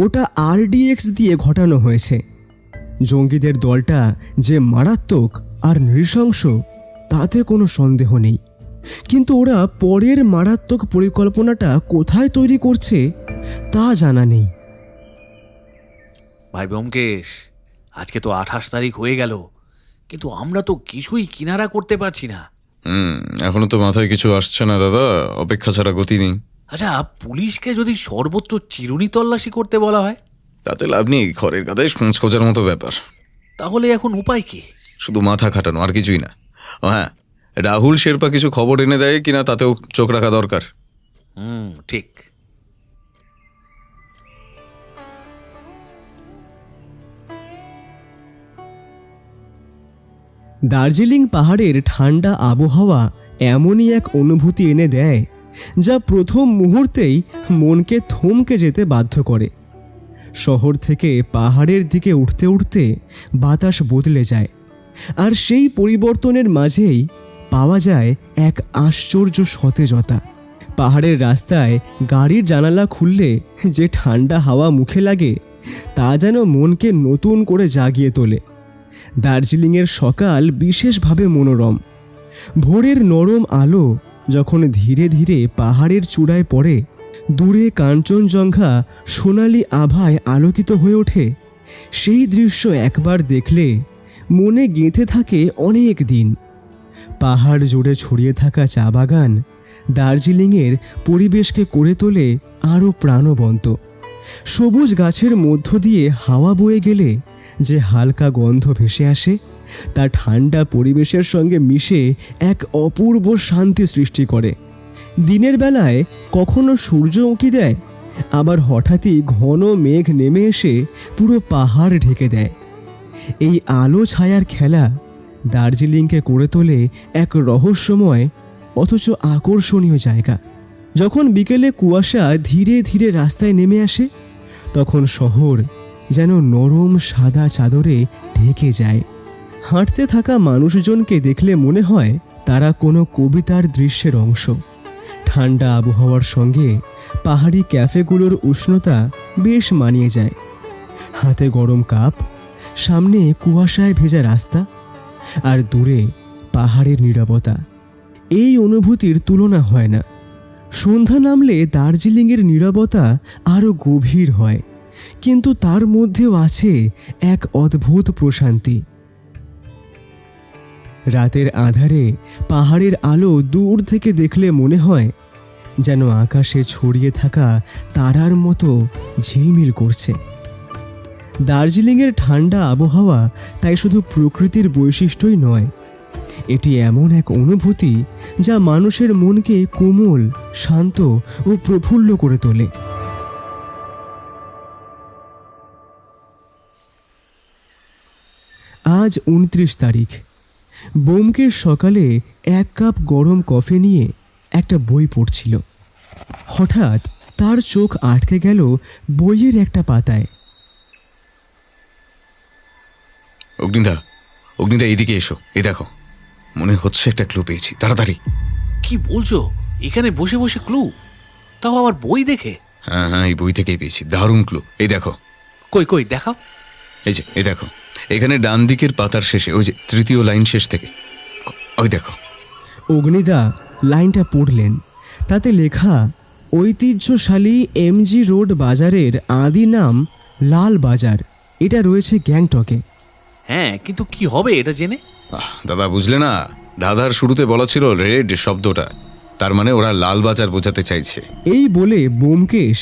ওটা RDX দিয়ে ঘটানো হয়েছে। জঙ্গিদের দলটা যে মারাত্মক আর নৃশংস তাতে কোনো সন্দেহ নেই, কিন্তু ওরা পরের মারাত্মক পরিকল্পনাটা কোথায় তৈরি করছে তা জানা নেই। ভাই ব্যোমকেশ, আজকে তো 28 তারিখ হয়ে গেল, কিন্তু আমরা তো কিছুই কিনারা করতে পারছি না। এখনো তো মাথায় কিছু আসছে না দাদা, অপেক্ষা ছাড়া গতি নেই। আচ্ছা, পুলিশকে যদি সর্বত্র চিরুনি তল্লাশি করতে বলা হয়? তাতে লাভ নেই, ঘরের গাদায় সূঁচ খোঁজার মতো ব্যাপার। তাহলে এখন উপায় কি? শুধু মাথা খাটানো, আর কিছুই না। ও হ্যাঁ, রাহুল শেরপা কিছু খবর এনে দেয় কিনা তাতেও চোখ রাখা দরকার। ঠিক। দার্জিলিং পাহাড়ের ঠান্ডা আবহাওয়া এমনই এক অনুভূতি এনে দেয় যা প্রথম মুহূর্তেই মনকে থমকে যেতে বাধ্য করে। শহর থেকে পাহাড়ের দিকে উঠতে উঠতে বাতাস বদলে যায়, আর সেই পরিবর্তনের মাঝেই পাওয়া যায় এক আশ্চর্য সতেজতা। পাহাড়ের রাস্তায় গাড়ির জানালা খুললে যে ঠান্ডা হাওয়া মুখে লাগে তা যেন মনকে নতুন করে জাগিয়ে তোলে। দার্জিলিংয়ের সকাল বিশেষভাবে মনোরম। ভোরের নরম আলো যখন ধীরে ধীরে পাহাড়ের চূড়ায় পড়ে, দূরে কাঞ্চনজঙ্ঘা সোনালি আভায় আলোকিত হয়ে ওঠে, সেই দৃশ্য একবার দেখলে মনে গেঁথে থাকে অনেক দিন। পাহাড় জুড়ে ছড়িয়ে থাকা চা বাগান দার্জিলিংয়ের পরিবেশকে করে তোলে আরও প্রাণবন্ত। সবুজ গাছের মধ্য দিয়ে হাওয়া বয়ে গেলে যে হালকা গন্ধ ভেসে আসে তা ঠান্ডা পরিবেশের সঙ্গে মিশে এক অপূর্ব শান্তি সৃষ্টি করে। দিনের বেলায় কখনো সূর্য উঁকি দেয়, আবার হঠাৎই ঘন মেঘ নেমে এসে পুরো পাহাড় ঢেকে দেয়। এই আলো ছায়ার খেলা দার্জিলিংকে করে তোলে এক রহস্যময় অথচ আকর্ষণীয় জায়গা। যখন বিকেলে কুয়াশা ধীরে ধীরে রাস্তায় নেমে আসে, তখন শহর যেন নরম সাদা চাদরে ঢেকে যায়। হাঁটতে থাকা মানুষজনকে দেখলে মনে হয় তারা কোনো কবিতার দৃশ্যের অংশ। ঠান্ডা আবহাওয়ার সঙ্গে পাহাড়ি ক্যাফেগুলোর উষ্ণতা বেশ মানিয়ে যায়। হাতে গরম কাপ, সামনে কুয়াশায় ভেজা রাস্তা, আর দূরে পাহাড়ের নীরবতা। এই অনুভূতির তুলনা হয় না। সন্ধ্যা নামলে দার্জিলিংয়ের নীরবতা আরও গভীর হয়, কিন্তু তার মধ্যেও আছে এক অদ্ভুত প্রশান্তি। রাতের আঁধারে পাহাড়ের আলো দূর থেকে দেখলে মনে হয় যেন আকাশে ছড়িয়ে থাকা তারার মতো ঝিলমিল করছে। দার্জিলিংয়ের ঠান্ডা আবহাওয়া তাই শুধু প্রকৃতির বৈশিষ্ট্যই নয়, এটি এমন এক অনুভূতি যা মানুষের মনকে কোমল, শান্ত ও প্রফুল্ল করে তোলে। আজ 29 তারিখ। ব্যোমকেশ সকালে 1 কাপ গরম কফি নিয়ে একটা বই পড়ছিল। হঠাৎ তার চোখ আটকে গেল বইয়ের একটা পাতায়। অগ্নিদা এইদিকে এসো, এই দেখো, মনে হচ্ছে একটা ক্লু পেয়েছি, তাড়াতাড়ি। কি বলছো? এখানে বসে বসে ক্লু? তাও আবার বই দেখে? হ্যাঁ হ্যাঁ, এই বই থেকেই পেয়েছি, দারুণ ক্লু। এই দেখো। কই কই দেখাও। এই দেখো, এখানে ডান দিকের পাতার শেষে, ওই যে 3য় লাইন শেষ থেকে, ওই দেখো। অগ্নিদা লাইনটা পড়লেন। তাতে লেখা, ঐতিহ্যশালী MG রোড বাজারের আদি নাম লাল বাজার। এটা রয়েছে গ্যাংটকে। হ্যাঁ, কিন্তু কি হবে এটা জেনে? দাদা বুঝলে না, দাদার শুরুতে বলা ছিল রেড শব্দটা, তার মানে ওরা লাল বাজার বোঝাতে চাইছে। এই বলে ব্যোমকেশ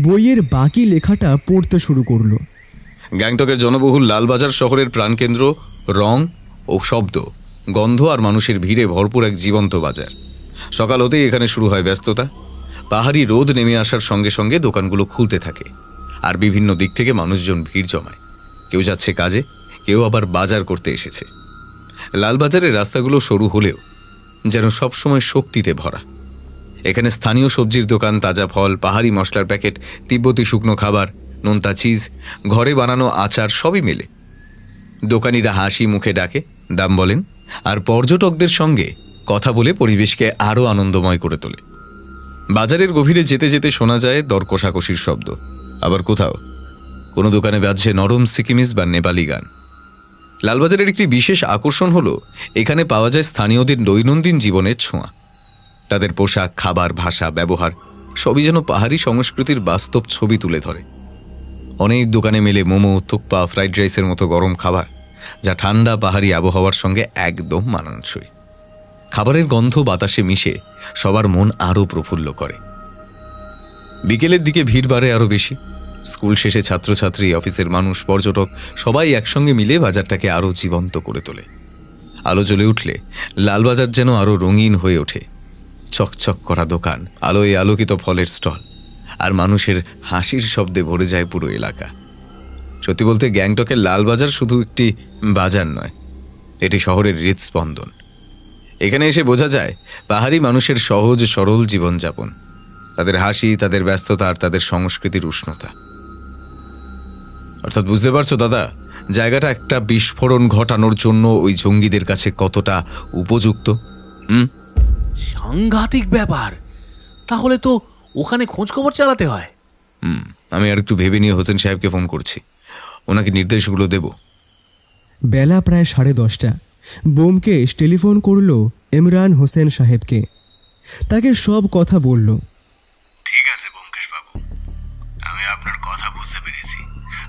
বইয়ের বাকি লেখাটা পড়তে শুরু করলো। গ্যাংটকের জনবহুল লালবাজার শহরের প্রাণকেন্দ্র, রং ও শব্দ, গন্ধ আর মানুষের ভিড়ে ভরপুর এক জীবন্ত বাজার। সকাল হতেই এখানে শুরু হয় ব্যস্ততা। পাহাড়ি রোদ নেমে আসার সঙ্গে সঙ্গে দোকানগুলো খুলতে থাকে, আর বিভিন্ন দিক থেকে মানুষজন ভিড় জমায়। কেউ যাচ্ছে কাজে, কেউ আবার বাজার করতে এসেছে। লালবাজারের রাস্তাগুলো সরু হলেও যেন সবসময় শক্তিতে ভরা। এখানে স্থানীয় সবজির দোকান, তাজা ফল, পাহাড়ি মশলার প্যাকেট, তিব্বতী শুকনো খাবার, নোনতা চিজ, ঘরে বানানো আচার সবই মেলে। দোকানিরা হাসি মুখে ডাকে, দাম বলেন, আর পর্যটকদের সঙ্গে কথা বলে পরিবেশকে আরও আনন্দময় করে তোলে। বাজারের গভীরে যেতে যেতে শোনা যায় দর কষাকষির শব্দ, আবার কোথাও কোনো দোকানে বাজছে নরম সিকিমিস বা নেপালি গান। লালবাজারের একটি বিশেষ আকর্ষণ হলো এখানে পাওয়া যায় স্থানীয়দের দৈনন্দিন জীবনের ছোঁয়া। তাদের পোশাক, খাবার, ভাষা, ব্যবহার সবই যেন পাহাড়ি সংস্কৃতির বাস্তব ছবি তুলে ধরে। অনেক দোকানে মেলে মোমো, থুকপা, ফ্রাইড রাইসের মতো গরম খাবার, যা ঠান্ডা পাহাড়ি আবহাওয়ার সঙ্গে একদম মানানসই। খাবারের গন্ধ বাতাসে মিশে সবার মন আরও প্রফুল্ল করে। বিকেলের দিকে ভিড় বাড়ে আরও বেশি। স্কুল শেষে ছাত্রছাত্রী, অফিসের মানুষ, পর্যটক সবাই একসঙ্গে মিলে বাজারটাকে আরও জীবন্ত করে তোলে। আলো জ্বলে উঠলে লালবাজার যেন আরও রঙিন হয়ে ওঠে। চকচক করা দোকান, আলোয় আলোকিত ফলের স্টল, আর মানুষের হাসির শব্দে ভরে যায় পুরো এলাকা। সত্যি বলতে গ্যাংটকের লালবাজার শুধু একটি বাজার নয়, এটি শহরের হৃদস্পন্দন। এখানে এসে বোঝা যায় পাহাড়ি মানুষের সহজ সরল জীবনযাপন, তাদের হাসি, তাদের ব্যস্ততা আর তাদের সংস্কৃতির উষ্ণতা। অর্থাৎ বুঝতে পারছো দাদা, জায়গাটা একটা বিস্ফোরণ ঘটানোর জন্য ওই জঙ্গিদের কাছে কতটা উপযুক্ত। সাংঘাতিক ব্যাপার। তাহলে তো ওখানে খোঁজ খবর চালাতে হয়। আমি আর একটু ভেবে নিয়ে হোসেন সাহেবকে ফোন করছি, ওনাকে নির্দেশগুলো দেব। বেলা প্রায় 10:30। ব্যোমকেশ টেলিফোন করল ইমরান হোসেন সাহেবকে। তাকে সব কথা বলল। ঠিক আছে ব্যোমকেশ বাবু, আমি আপনার কথা বুঝতে পেরেছি।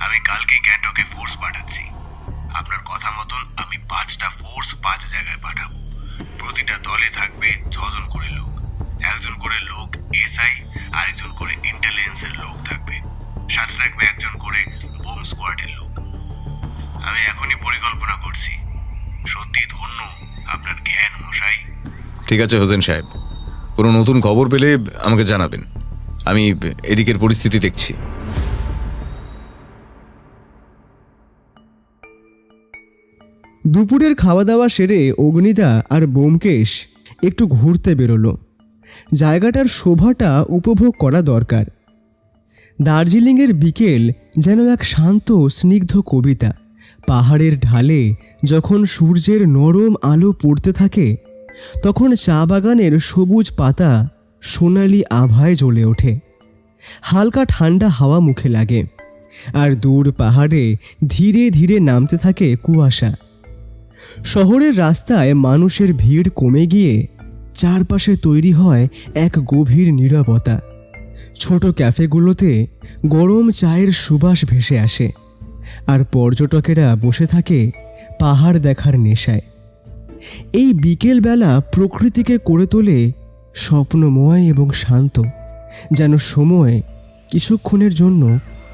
আমি কালকে গ্যাংটকে ফোর্স পাঠাচ্ছি। আপনার কথা মতন আমি 5টা ফোর্স 5 জায়গায় পাঠাবো। প্রতিটা দলে থাকবে 6 জন করে লোক। একজন করে লোক এসআই, আরেকজন করে ইন্টেলিজেন্সের লোক থাকবে, সাথে থাকবে একজন করে বোম স্কোয়াডের লোক। আমি এখনই পরিকল্পনা করছি। সত্যি ধন্য আপনার জ্ঞান মশাই। ঠিক আছে হোসেন সাহেব, কোনো নতুন খবর পেলে আমাকে জানাবেন। আমি এদিকের পরিস্থিতি দেখছি। দুপুরের খাওয়া দাওয়া সেরে অগ্নিদা আর ব্যোমকেশ একটু ঘুরতে বেরোলো। জায়গাটার শোভাটা উপভোগ করা দরকার। দার্জিলিংয়ের বিকেল যেন এক শান্ত স্নিগ্ধ কবিতা। পাহাড়ের ঢালে যখন সূর্যের নরম আলো পড়তে থাকে, তখন চা বাগানের সবুজ পাতা সোনালি আভায় জ্বলে ওঠে। হালকা ঠান্ডা হাওয়া মুখে লাগে, আর দূর পাহাড়ে ধীরে ধীরে নামতে থাকে কুয়াশা। শহরের রাস্তায় মানুষের ভিড় কমে গিয়ে চারপাশে তৈরি হয় এক গভীর নীরবতা। ছোট ক্যাফেগুলোতে গরম চায়ের সুবাস ভেসে আসে, আর পর্যটকেরা বসে থাকে পাহাড় দেখার নেশায়। এই বিকেলবেলা প্রকৃতিকে করে তোলে স্বপ্নময় এবং শান্ত, যেন সময় কিছুক্ষণের জন্য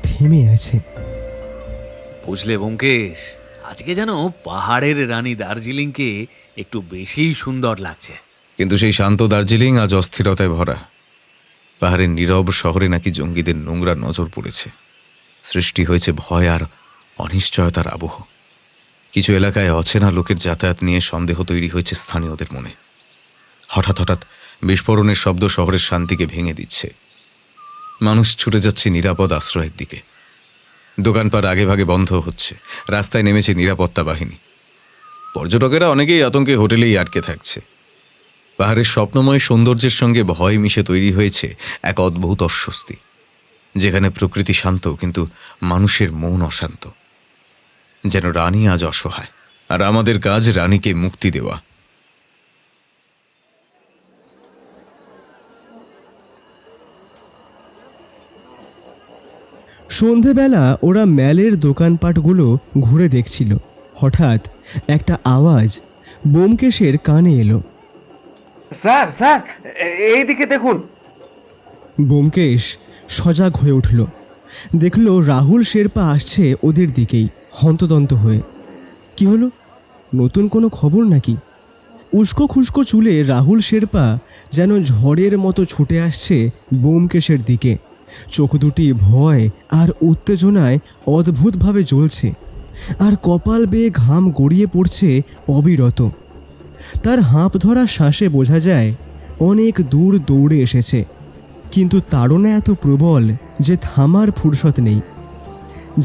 থেমে আছে। বুঝলে ব্যোমকেশ, আজকে যেন পাহাড়ের রানী দার্জিলিংকে একটু বেশিই সুন্দর লাগছে। কিন্তু সেই শান্ত দার্জিলিং আজ অস্থিরতায় ভরা। পাহাড়ের নীরব শহরে নাকি জঙ্গিদের নোংরা নজর পড়েছে। সৃষ্টি হয়েছে ভয় আর অনিশ্চয়তার আবহ। কিছু এলাকায় অচেনা লোকের যাতায়াত নিয়ে সন্দেহ তৈরি হয়েছে স্থানীয়দের মনে। হঠাৎ হঠাৎ বিস্ফোরণের শব্দ শহরের শান্তিকে ভেঙে দিচ্ছে। মানুষ ছুটে যাচ্ছে নিরাপদ আশ্রয়ের দিকে। দোকানপাট আগেভাগে বন্ধ হচ্ছে, রাস্তায় নেমেছে নিরাপত্তা বাহিনী। পর্যটকেরা অনেকেই আতঙ্কে হোটেলেই আটকে থাকছে। পাহাড়ের স্বপ্নময় সৌন্দর্যের সঙ্গে ভয় মিশে তৈরি হয়েছে এক অদ্ভুত অস্বস্তি, যেখানে প্রকৃতি শান্ত কিন্তু মানুষের মন অশান্ত। যেন রানী আজ অসহায়, আর আমাদের কাজ রানীকে মুক্তি দেওয়া। সন্ধেবেলা ওরা ম্যালের দোকানপাটগুলো ঘুরে দেখছিল। হঠাৎ একটা আওয়াজ ব্যোমকেশের কানে এলো। স্যার স্যার, এইদিকে দেখুন। ব্যোমকেশ সজাগ হয়ে উঠল। দেখল রাহুল শেরপা আসছে ওদের দিকেই, হন্তদন্ত হয়ে। কি হলো? নতুন কোনো খবর নাকি? উস্কো খুস্কো চুলে রাহুল শেরপা যেন ঝড়ের মতো ছুটে আসছে ব্যোমকেশের দিকে। চোখ দুটি ভয় আর উত্তেজনায় অদ্ভুতভাবে জ্বলছে, আর কপাল বেয়ে ঘাম গড়িয়ে পড়ছে অবিরত। তার হাঁপ ধরা শ্বাসে বোঝা যায় অনেক দূর দৌড়ে এসেছে, কিন্তু তাড়না এত প্রবল যে থামার ফুরসত নেই।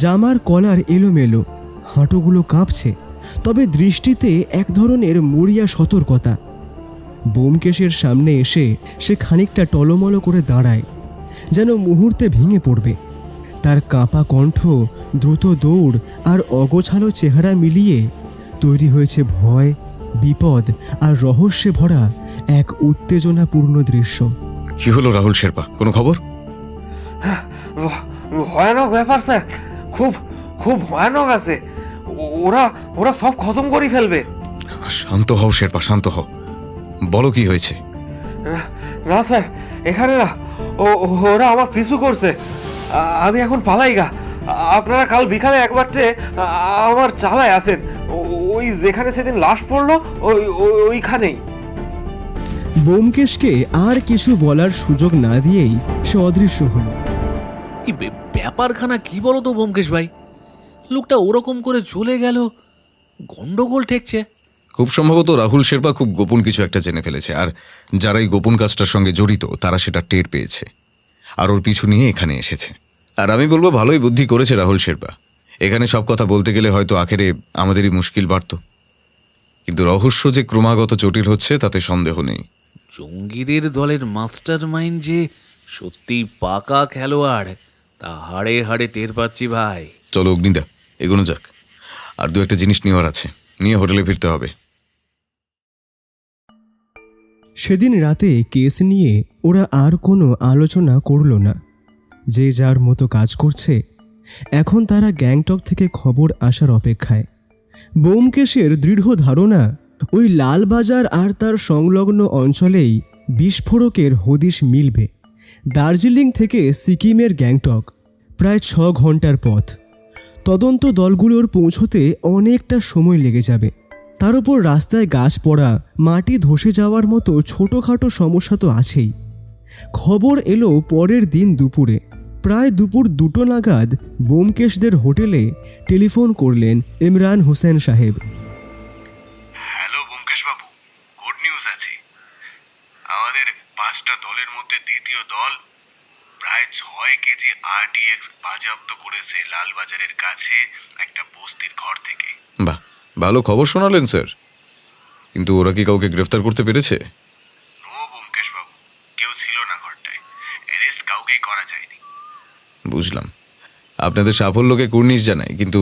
জামার কলার এলোমেলো, হাঁটুগুলো কাঁপছে, তবে দৃষ্টিতে এক ধরনের মরিয়া সতর্কতা। ব্যোমকেশের সামনে এসে সে খানিকটা টলমলো করে দাঁড়ায়, যেন মুহূর্তে ভেঙে পড়বে। তার কাঁপা কণ্ঠ, দ্রুত দৌড় আর অগোছালো চেহারা মিলিয়ে তৈরি হয়েছে ভয়, বিপদ আর রহস্যে ভরা এক উত্তেজনাপূর্ণ দৃশ্য। কি হলো রাহুল শেরপা, কোনো খবর? ভয়ানক ব্যাপার স্যার, খুব খুব ভয়ানক আছে। ওরা ওরা সব খতম করে ফেলবে। শান্ত হও শেরপা, শান্ত হও, বলো কি হয়েছে? না স্যার, এখানে না, ওরা আমার পিছু করছে। আমি এখন পালাইগা। আপনারা কাল বিকালে একবারটে আমার চালায় আসেন, ওই যেখানে সেদিন লাশ পড়লো ওইখানেই। ব্যোমকেশকে আর কিছু বলার সুযোগ না দিয়েই সে অদৃশ্য হলো। এই ব্যাপারখানা কি বলো তো ব্যোমকেশ ভাই, লোকটা ওরকম করে চলে গেল, গন্ডগোল ঠেকছে। খুব সম্ভবত রাহুল শেরপা খুব গোপন কিছু একটা জেনে ফেলেছে, আর যারা এই গোপন কাজটার সঙ্গে জড়িত তারা সেটা টের পেয়েছে আর ওর পিছু নিয়ে এখানে এসেছে। আর আমি বলবো ভালোই বুদ্ধি করেছে রাহুল শেরপা। এখানে সব কথা বলতে গেলে হয়তো আখেরে আমাদেরই মুশকিল বাড়ত, কিন্তু রহস্য যে ক্রমাগত জটিল হচ্ছে তাতে সন্দেহ নেই। জঙ্গিদের দলের মাস্টার মাইন্ড যে সত্যি পাকা খেলোয়াড় তা হাড়ে হাড়ে টের পাচ্ছি ভাই। চলো অগ্নিদা, এগোনো যাক। আর দু একটা জিনিস নেওয়ার আছে, নিয়ে হোটেলে ফিরতে হবে। সেদিন রাতে কেস নিয়ে ওরা আর কোনো আলোচনা করল না। যে যার মতো কাজ করছে। এখন তারা গ্যাংটক থেকে খবর আসার অপেক্ষায়। ব্যোমকেশের দৃঢ় ধারণা ওই লালবাজার আর তার সংলগ্ন অঞ্চলেই বিস্ফোরকের হদিশ মিলবে। দার্জিলিং থেকে সিকিমের গ্যাংটক প্রায় 6 ঘন্টার পথ। তদন্ত দলগুলোর পৌঁছতে অনেকটা সময় লেগে যাবে। তার উপর রাস্তায় গাছ পড়া, মাটি ধসে যাওয়ার মতো ছোটোখাটো সমস্যা তো আছেই। খবর এলো পরের দিন দুপুরে। প্রায় দুপুর 2টো নাগাদ ব্যোমকেশদের হোটেলে টেলিফোন করলেন ইমরান হোসেন সাহেব। হ্যালো ব্যোমকেশ বাবু, গুড নিউজ আছে। আমাদের 5টা দলের মধ্যে দ্বিতীয় দল প্রায় 6 কেজি আরটিএক্স বাজেয়াপ্ত করেছে লালবাজারের কাছে একটা বস্তির ঘর থেকে। বাহ, ভালো খবর শোনালেন স্যার। কিন্তু ওরা কি কাউকে গ্রেফতার করতে পেরেছে? নো ব্যোমকেশ বাবু, কেউ ছিল না ঘরটায়। অ্যারেস্ট কাউকেই করা যায়নি। বুঝলাম, আপনাদের সাফল্যকে কুর্নিশ জানাই, কিন্তু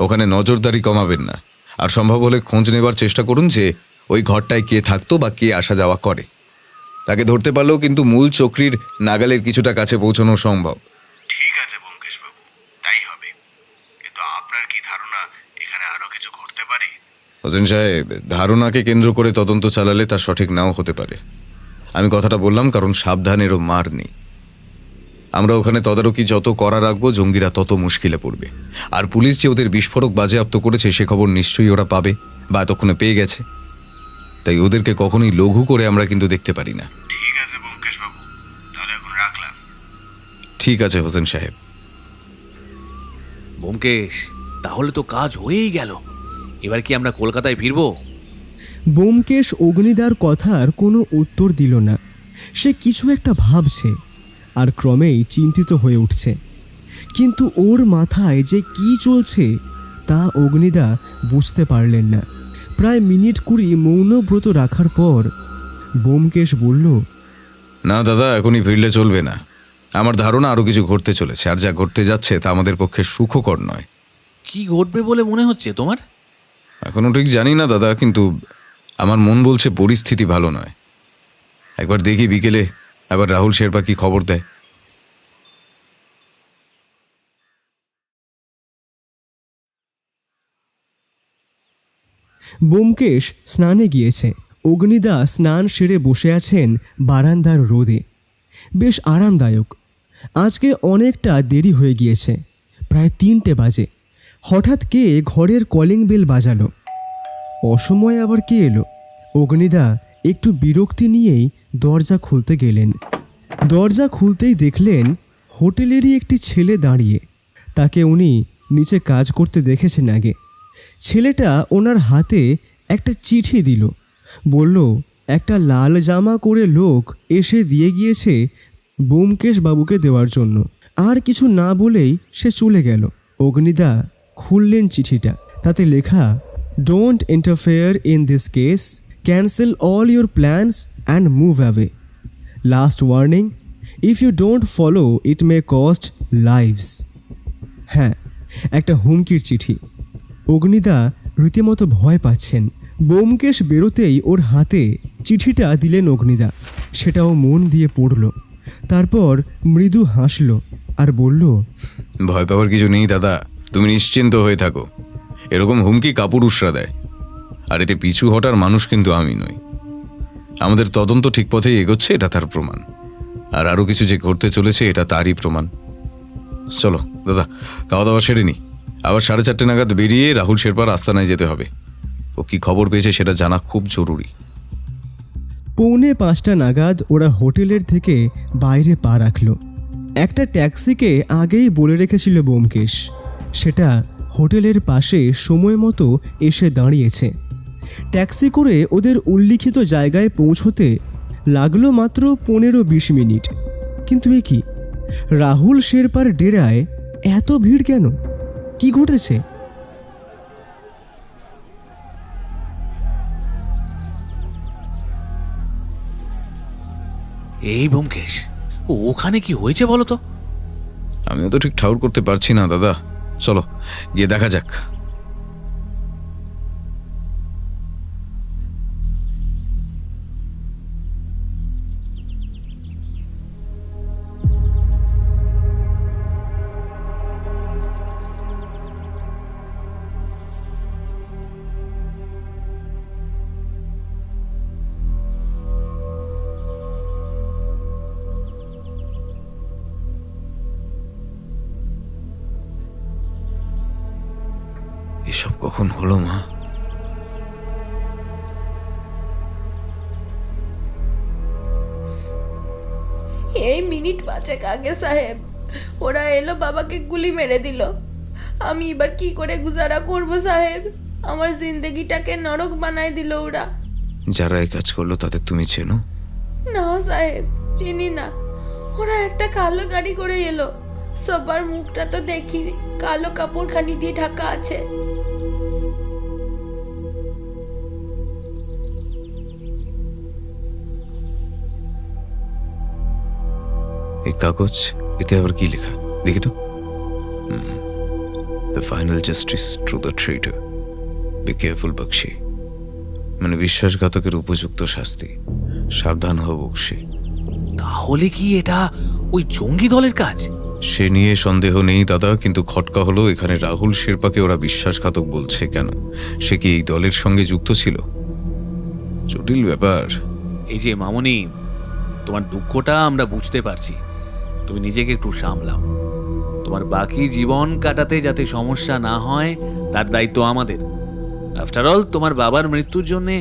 ওখানে নজরদারি কমাবেন না। আর সম্ভব হলে খোঁজ নেবার চেষ্টা করুন যে ওই ঘরটায় কে থাকতো বা কে আসা যাওয়া করে। তাকে ধরতে পারলেও কিন্তু মূল চক্রীর নাগালের কিছুটা কাছে পৌঁছানো সম্ভব। ঠিক আছে ব্যোমকেশ বাবু, তাই হবে। কিন্তু আপনার কি ধারণা এখানে আরো কিছু ঘটতে পারে? হোসেন সাহেব, ধারণাকে কেন্দ্র করে তদন্ত চালালে তা সঠিক নাও হতে পারে। আমি কথাটা বললাম কারণ সাবধানেরও মার নেই। আমরা ওখানে তদারকি যত করা রাখবো, জঙ্গিরা তত মুশকিলে পড়বে। আর পুলিশ যে ওদের বিস্ফোরক বাজেয়াপ্ত করেছে সে খবর নিশ্চয়ই ওরা পাবে বা এতক্ষণে পেয়ে গেছে। তাই ওদেরকে কখনোই লঘু করে আমরা কিন্তু দেখতে পারি না। ঠিক আছে ব্যোমকেশ বাবু, তাহলে এখন রাখলাম। ঠিক আছে হোসেন সাহেব। ব্যোমকেশ, তাহলে তো কাজ হয়েই গেল। এবার কি আমরা কলকাতায় ফিরবো? ব্যোমকেশ অগ্নিদার কথার কোনো উত্তর দিল না। সে কিছু একটা ভাবছে আর ক্রমেই চিন্তিত হয়ে উঠছে। কিন্তু ওর মাথায় যে কি চলছে তা অগ্নিদা বুঝতে পারলেন না। প্রায় মিনিট 20 মৌনব্রত রাখার পর ব্যোমকেশ বলল, না দাদা, এখনই ফিরলে চলবে না। আমার ধারণা আরও কিছু ঘটতে চলেছে, আর যা ঘটতে যাচ্ছে তা আমাদের পক্ষে সুখকর নয়। কি ঘটবে বলে মনে হচ্ছে তোমার? এখনও ঠিক জানি না দাদা, কিন্তু আমার মন বলছে পরিস্থিতি ভালো নয়। একবার দেখি বিকেলে আবার রাহুল শেরপা কি খবর দেয়। ব্যোমকেশ স্নানে গিয়েছে। অগ্নিদা স্নান সেরে বসে আছেন বারান্দার রোদে। বেশ আরামদায়ক। আজকে অনেকটা দেরি হয়ে গিয়েছে, প্রায় 3টে বাজে। হঠাৎ কে ঘরের কলিং বেল বাজালো। অসময়ে আবার কে এলো? অগ্নিদা একটু বিরক্তি নিয়েই দরজা খুলতে গেলেন। দরজা খুলতেই দেখলেন হোটেলেরই একটি ছেলে দাঁড়িয়ে। তাকে উনি নিচে কাজ করতে দেখেছেন আগে। ছেলেটা ওনার হাতে একটা চিঠি দিল। বলল একটা লাল জামা করে লোক এসে দিয়ে গিয়েছে ব্যোমকেশ বাবুকে দেওয়ার জন্য। আর কিছু না বলেই সে চলে গেল। অগ্নিদা খুললেন চিঠিটা। তাতে লেখা, don't interfere in this case, cancel all your plans and move away. Last warning, if you don't follow it may cost lives. হ্যাঁ, একটা হুমকির চিঠি। অগ্নিদা রীতিমতো ভয় পাচ্ছেন। ব্যোমকেশ বেরোতেই ওর হাতে চিঠিটা দিলেন অগ্নিদা। সেটাও মন দিয়ে পড়ল। তারপর মৃদু হাসল আর বলল, ভয় পাওয়ার কিছু নেই দাদা, তুমি নিশ্চিন্ত হয়ে থাকো। এরকম হুমকি কাপুরুষরা দেয়, আর এতে পিছু হটার মানুষ কিন্তু আমি নই। আমাদের তদন্ত ঠিক পথেই এগোচ্ছে, এটা তার প্রমাণ। আর আরও কিছু যে ঘটতে চলেছে এটা তারই প্রমাণ। চলো দাদা, খাওয়া দাওয়া সেরে নি। আবার 4:30 নাগাদ বেরিয়ে রাহুল শেরপার আস্তানায় যেতে হবে। ও কি খবর পেয়েছে সেটা জানা খুব জরুরি। 4:45 নাগাদ ওরা হোটেলের থেকে বাইরে পা রাখল। একটা ট্যাক্সিকে আগেই বলে রেখেছিল ব্যোমকেশ। সেটা হোটেলের পাশে সময় মতো এসে দাঁড়িয়েছে। ট্যাক্সি করে ওদের উল্লিখিত জায়গায় পৌঁছতে লাগলো মাত্র 15-20 মিনিট। কিন্তু এ কি, রাহুল শেরপার ডেরায় এত ভিড় কেন? কি ঘটেছে? এই ব্যোমকেশ, ওখানে কি হয়েছে বলো তো? আমিও তো ঠিক ঠাউর করতে পারছি না দাদা। চলো গিয়ে দেখা যাক। এসব কখন হলো মা? এই মিনিট 5 আগে সাহেব, ওরা এলো, বাবাকে গুলি মেরে দিল। আমি এবার কি করে গুজারা করব সাহেব? আমার জিন্দগিটাকে নরক বানায় দিল ওরা। যারা এই কাজ করলো তাদের তুমি চেনো? না সাহেব, চিনি না। ওরা একটা কালো গাড়ি করে এলো। সবার মুখটা তো দেখি, কালো কাপড়খানি দিয়ে ঢাকা আছে। এই কাগজ, এতে আবার কি লেখা দেখি তো। The final justice to the traitor, be careful Bakshi. মানে বিশ্বাসঘাতকের উপযুক্ত শাস্তি, সাবধান হও বক্সি। তাহলে কি এটা ওই জঙ্গি দলের কাজ? সে নিয়ে সন্দেহ নেই দাদা, কিন্তু খটকা হলো এখানে রাহুল শেরপাকে ওরা বিশ্বাসঘাতক বলছে কেন? সে কি এই দলের সঙ্গে যুক্ত ছিল? জটিল ব্যাপার। এই যে মামনি, তোমার দুঃখটা আমরা বুঝতে পারছি। তুমি নিজেকে একটু সামলাও। তোমার বাকি জীবন কাটাতে যাতে সমস্যা না হয় তার দায়িত্ব আমাদের। আফটার অল, তোমার বাবার মৃত্যুর জন্যে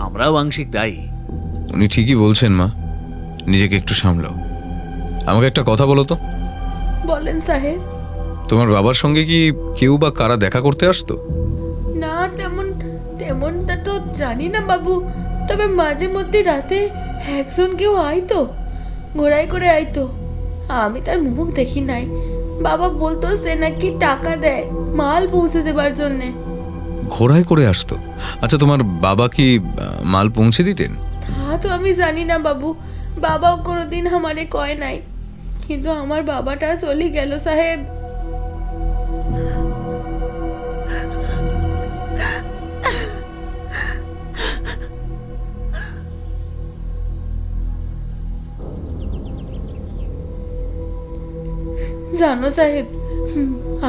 আমরাও আংশিক দায়ী। উনি ঠিকই বলছেন মা, নিজেকে একটু সামলাও। আমাকে একটা কথা বলো তো, বলেন সাহেব। তোমার বাবার সঙ্গে কি কেউ বা কারা দেখা করতে আসতো? না, তেমনটা তো জানি না বাবু। তবে মাঝে মধ্যে রাতে একজন কেউ আইতো, ঘোড়ায় করে আইতো। আমি তার মুখ দেখি নাই। বাবা বলতো সে নাকি টাকা দেয় মাল পৌঁছে দেবার জন্যে। ঘোড়ায় করে আসতো? আচ্ছা, তোমার বাবা কি মাল পৌঁছে দিতেন? তা তো আমি জানি না বাবু। বাবাও কোনোদিন আমারে কয় নাই। কিন্তু আমার বাবাটা চলে গেল সাহেব। জানো সাহেব,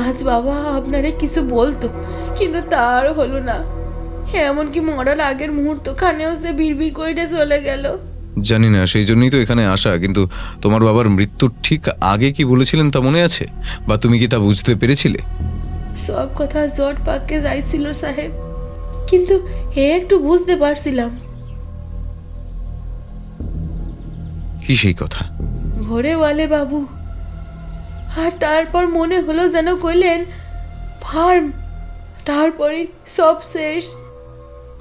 আজ বাবা আপনারে কিছু বলতো, কিন্তু তার হলো না। এমনকি মরার আগের মুহূর্তখানেও সে বিড়বিড় করে চলে গেল। জানি না, সেই জন্যই তো এখানে আসা। কিন্তু তোমার বাবার মৃত্যুর ঠিক আগে কি বলেছিলেন তা মনে আছে? বা তুমি কি তা বুঝতে পেরেছিলে? সব কথা জট পাকে যাইছিল সাহেব, কিন্তু একটু বুঝতে পারছিলাম। কি সেই কথা? ভোরেওয়ালে বাবু। আর তারপর মনে হলো যেন কইলেন ফার্ম, তারপরে সব শেষ।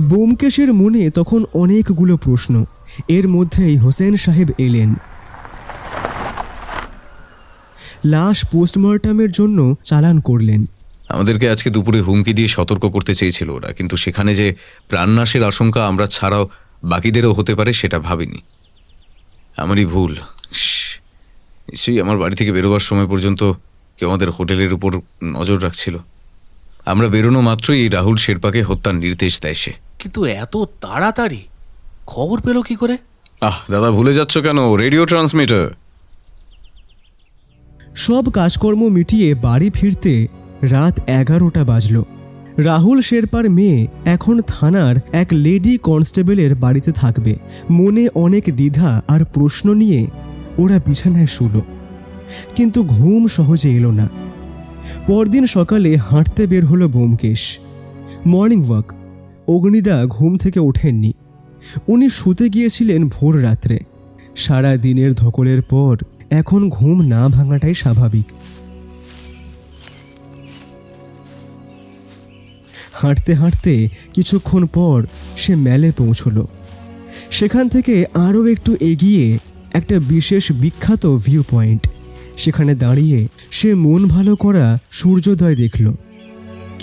ব্যোমকেশের মনে তখন অনেকগুলো প্রশ্ন। এর মধ্যেই হোসেন সাহেব এলেন। লাশ পোস্টমর্টমের জন্য চালান করলেন। আমাদেরকে আজকে দুপুরে হুমকি দিয়ে সতর্ক করতে চেয়েছিল ওরা, কিন্তু সেখানে যে প্রাণনাশের আশঙ্কা আমরা ছাড়াও বাকিদেরও হতে পারে সেটা ভাবিনি। আমারই ভুল। নিশ্চয়ই আমার বাড়ি থেকে বেরোবার সময় পর্যন্ত কেউ আমাদের হোটেলের উপর নজর রাখছিল। আমরা বেরোনো মাত্রই এই রাহুল শেরপাকে হত্যার নির্দেশ দেয় সে। কিন্তু এত তাড়াতাড়ি খবর পেল কি করে? দাদা ভুলে যাচ্ছ কেন? Radio transmitter. সব কাজকর্ম মিটিয়ে বাড়ি ফিরতে রাত 11টা বাজল। রাহুল শেরপার মেয়ে এখন থানার এক লেডি কনস্টেবলের বাড়িতে থাকবে। মনে অনেক দ্বিধা আর প্রশ্ন নিয়ে ওরা বিছানায় শুল, কিন্তু ঘুম সহজে এলো না। পরদিন সকালে হাঁটতে বের হলো ব্যোমকেশ। Morning walk. অগ্নিদা ঘুম থেকে ওঠেননি। উনি শুতে গিয়েছিলেন ভোর রাত্রে। সারা দিনের ধকলের পর এখন ঘুম না ভাঙাটাই স্বাভাবিক। হাঁটতে হাঁটতে কিছুক্ষণ পর সে ম্যালে পৌঁছল। সেখান থেকে আরও একটু এগিয়ে একটা বিশেষ বিখ্যাত ভিউ পয়েন্ট। সেখানে দাঁড়িয়ে সে মন ভালো করা সূর্যোদয় দেখল,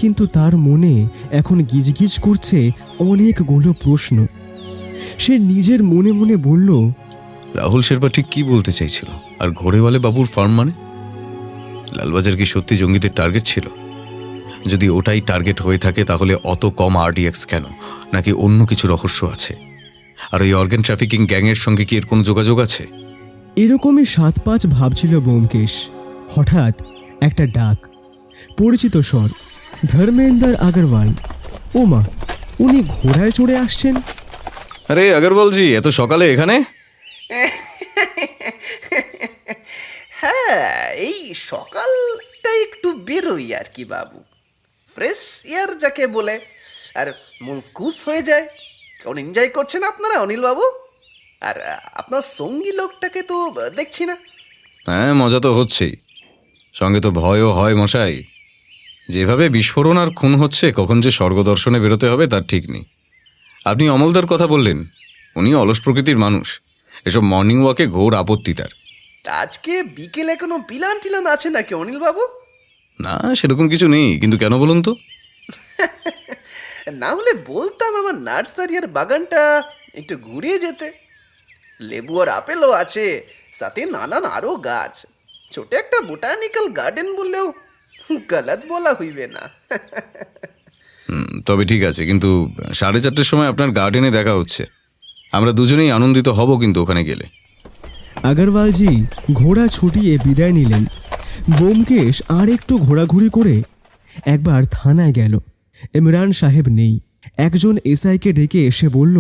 কিন্তু তার মনে এখন গিজগিজ করছে অনেকগুলো প্রশ্ন। সে নিজের মনে মনে বলল, রাহুল শেরপা ঠিক কি বলতে চাইছিল? আর ঘোড়েওয়ালে বাবুর ফার্ম মানে? লালবাজার কি সত্যি জঙ্গিদের টার্গেট ছিল? যদি ওটাই টার্গেট হয়ে থাকে তাহলে অত কম আরডিএক্স কেন? নাকি অন্য কিছু রহস্য আছে? আর ওই অর্গান ট্রাফিকিং গ্যাংয়ের সঙ্গে কি এর কোনো যোগাযোগ আছে? এরকমই 7-5 ভাবছিল ব্যোমকেশ। হঠাৎ একটা ডাক, পরিচিত স্বর, ধর্মেন্দর আগরওয়াল। ওমা, উনি ঘোড়ায় চড়ে আসছেন। আরে আগরওয়ালজি, এত সকালে এখানে? হ্যাঁ, এই সকালটা একটু বেরোই আর কি বাবু, ফ্রেশ এয়ার যাকে বলে, আর মুসকুস হয়ে যায়। কেমন এনজয় করছেন আপনারা অনিল বাবু? আর আপনার সঙ্গী লোকটাকে তো দেখছি না। হ্যাঁ, মজা তো হচ্ছেই, সঙ্গে তো ভয়ও হয় মশাই। যেভাবে বিস্ফোরণ আর খুন হচ্ছে, কখন যে স্বর্গদর্শনে বেরোতে হবে তার ঠিক নেই। আপনি অমলদার কথা বললেন, উনি অলস প্রকৃতির মানুষ। এসব মর্নিং ওয়াকে ঘোর আপত্তি তার। তা আজকে বিকেলে কোনো পিলান টিলান আছে নাকি অনিল বাবু? না, সেরকম কিছু নেই, কিন্তু কেন বলুন তো? না হলে বলতাম আমার নার্সারি আর বাগানটা একটু ঘুরিয়ে যেতে। লেবু আর আপেলও আছে, সাথে নানান আরও গাছ। ছোট একটা বোটানিক্যাল গার্ডেন বললেও গলত বলা হইবে না। তবে ঠিক আছে, কিন্তু 4:30টার সময় আপনার গার্ডেনে দেখা হচ্ছে। আমরা দুজনেই আনন্দিত হব কিন্তু ওখানে গেলে। আগরওয়ালজি ঘোড়া ছুটিয়ে বিদায় নিলেন। ব্যোমকেশ আর একটু ঘোরাঘুরি করে একবার থানায় গেল। ইমরান সাহেব নেই। একজন এসআইকে ডেকে এসে বলল,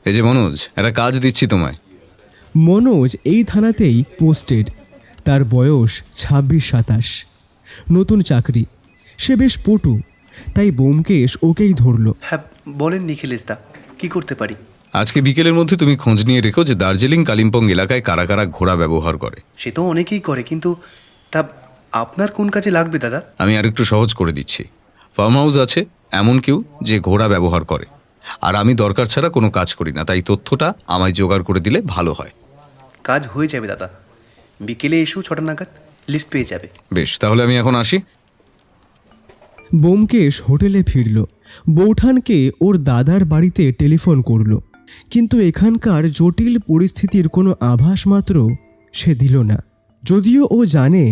এই যে মনোজ, একটা কাজ দিচ্ছি তোমায়। মনোজ এই থানাতেই পোস্টেড। তার বয়স 26-27, নতুন চাকরি। সে বেশ পটু, তাই ব্যোমকেশ ওকেই ধরল। হ্যাঁ বলেন নিখিলেশদা, কি করতে পারি? আজকে বিকেলের মধ্যে তুমি খোঁজ নিয়ে রেখো যে দার্জিলিং কালিম্পং এলাকায় কারা কারা ঘোড়া ব্যবহার করে। সে তো অনেকেই করে, কিন্তু তা আপনার কোন কাজে লাগবে দাদা? আমি আর একটু সহজ করে দিচ্ছি। ফার্ম হাউস আছে এমন কেউ যে ঘোড়া ব্যবহার করে, আর আমি দরকার ছাড়া কোনো কাজ করি না, তাই তথ্যটা আমায় জোগাড় করে দিলে ভালো হয়। কাজ হয়ে যাবে দাদা, বিকেলে এসো 6টা নাগাদ, লিস্ট পেয়ে যাবে। বেশ, তাহলে আমি এখন আসি। ব্যোমকেশ হোটেলে ফিরল। বৌঠানকে ওর দাদার বাড়িতে টেলিফোন করল, কিন্তু এখানকার জটিল পরিস্থিতির কোনো আভাস মাত্র সে দিল না। যদিও ও জানে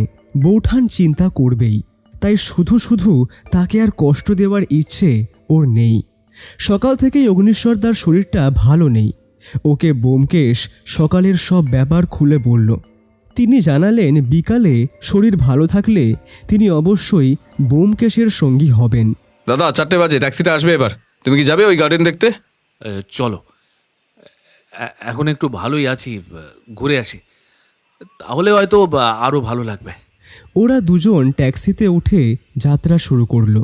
বৌঠান চিন্তা করবেই, তাই শুধু শুধু তাকে আর কষ্ট দেওয়ার ইচ্ছে ওর নেই। সকাল থেকেই অগ্নিশ্বরদার শরীরটা ভালো নেই। ওকে ব্যোমকেশ সকালের সব ব্যাপার খুলে বলল। তিনি জানালেন বিকালে শরীর ভালো থাকলে তিনি অবশ্যই ব্যোমকেশের সঙ্গী হবেন। দাদা 4টে বাজে, ট্যাক্সিটা আসবে এবার। তুমি কি যাবে ওই গার্ডেন দেখতে? চলো, এখন একটু ভালোই আছি, ঘুরে আসি, তাহলে হয়তো আরও ভালো লাগবে। ওরা দুজন ট্যাক্সিতে উঠে যাত্রা শুরু করল।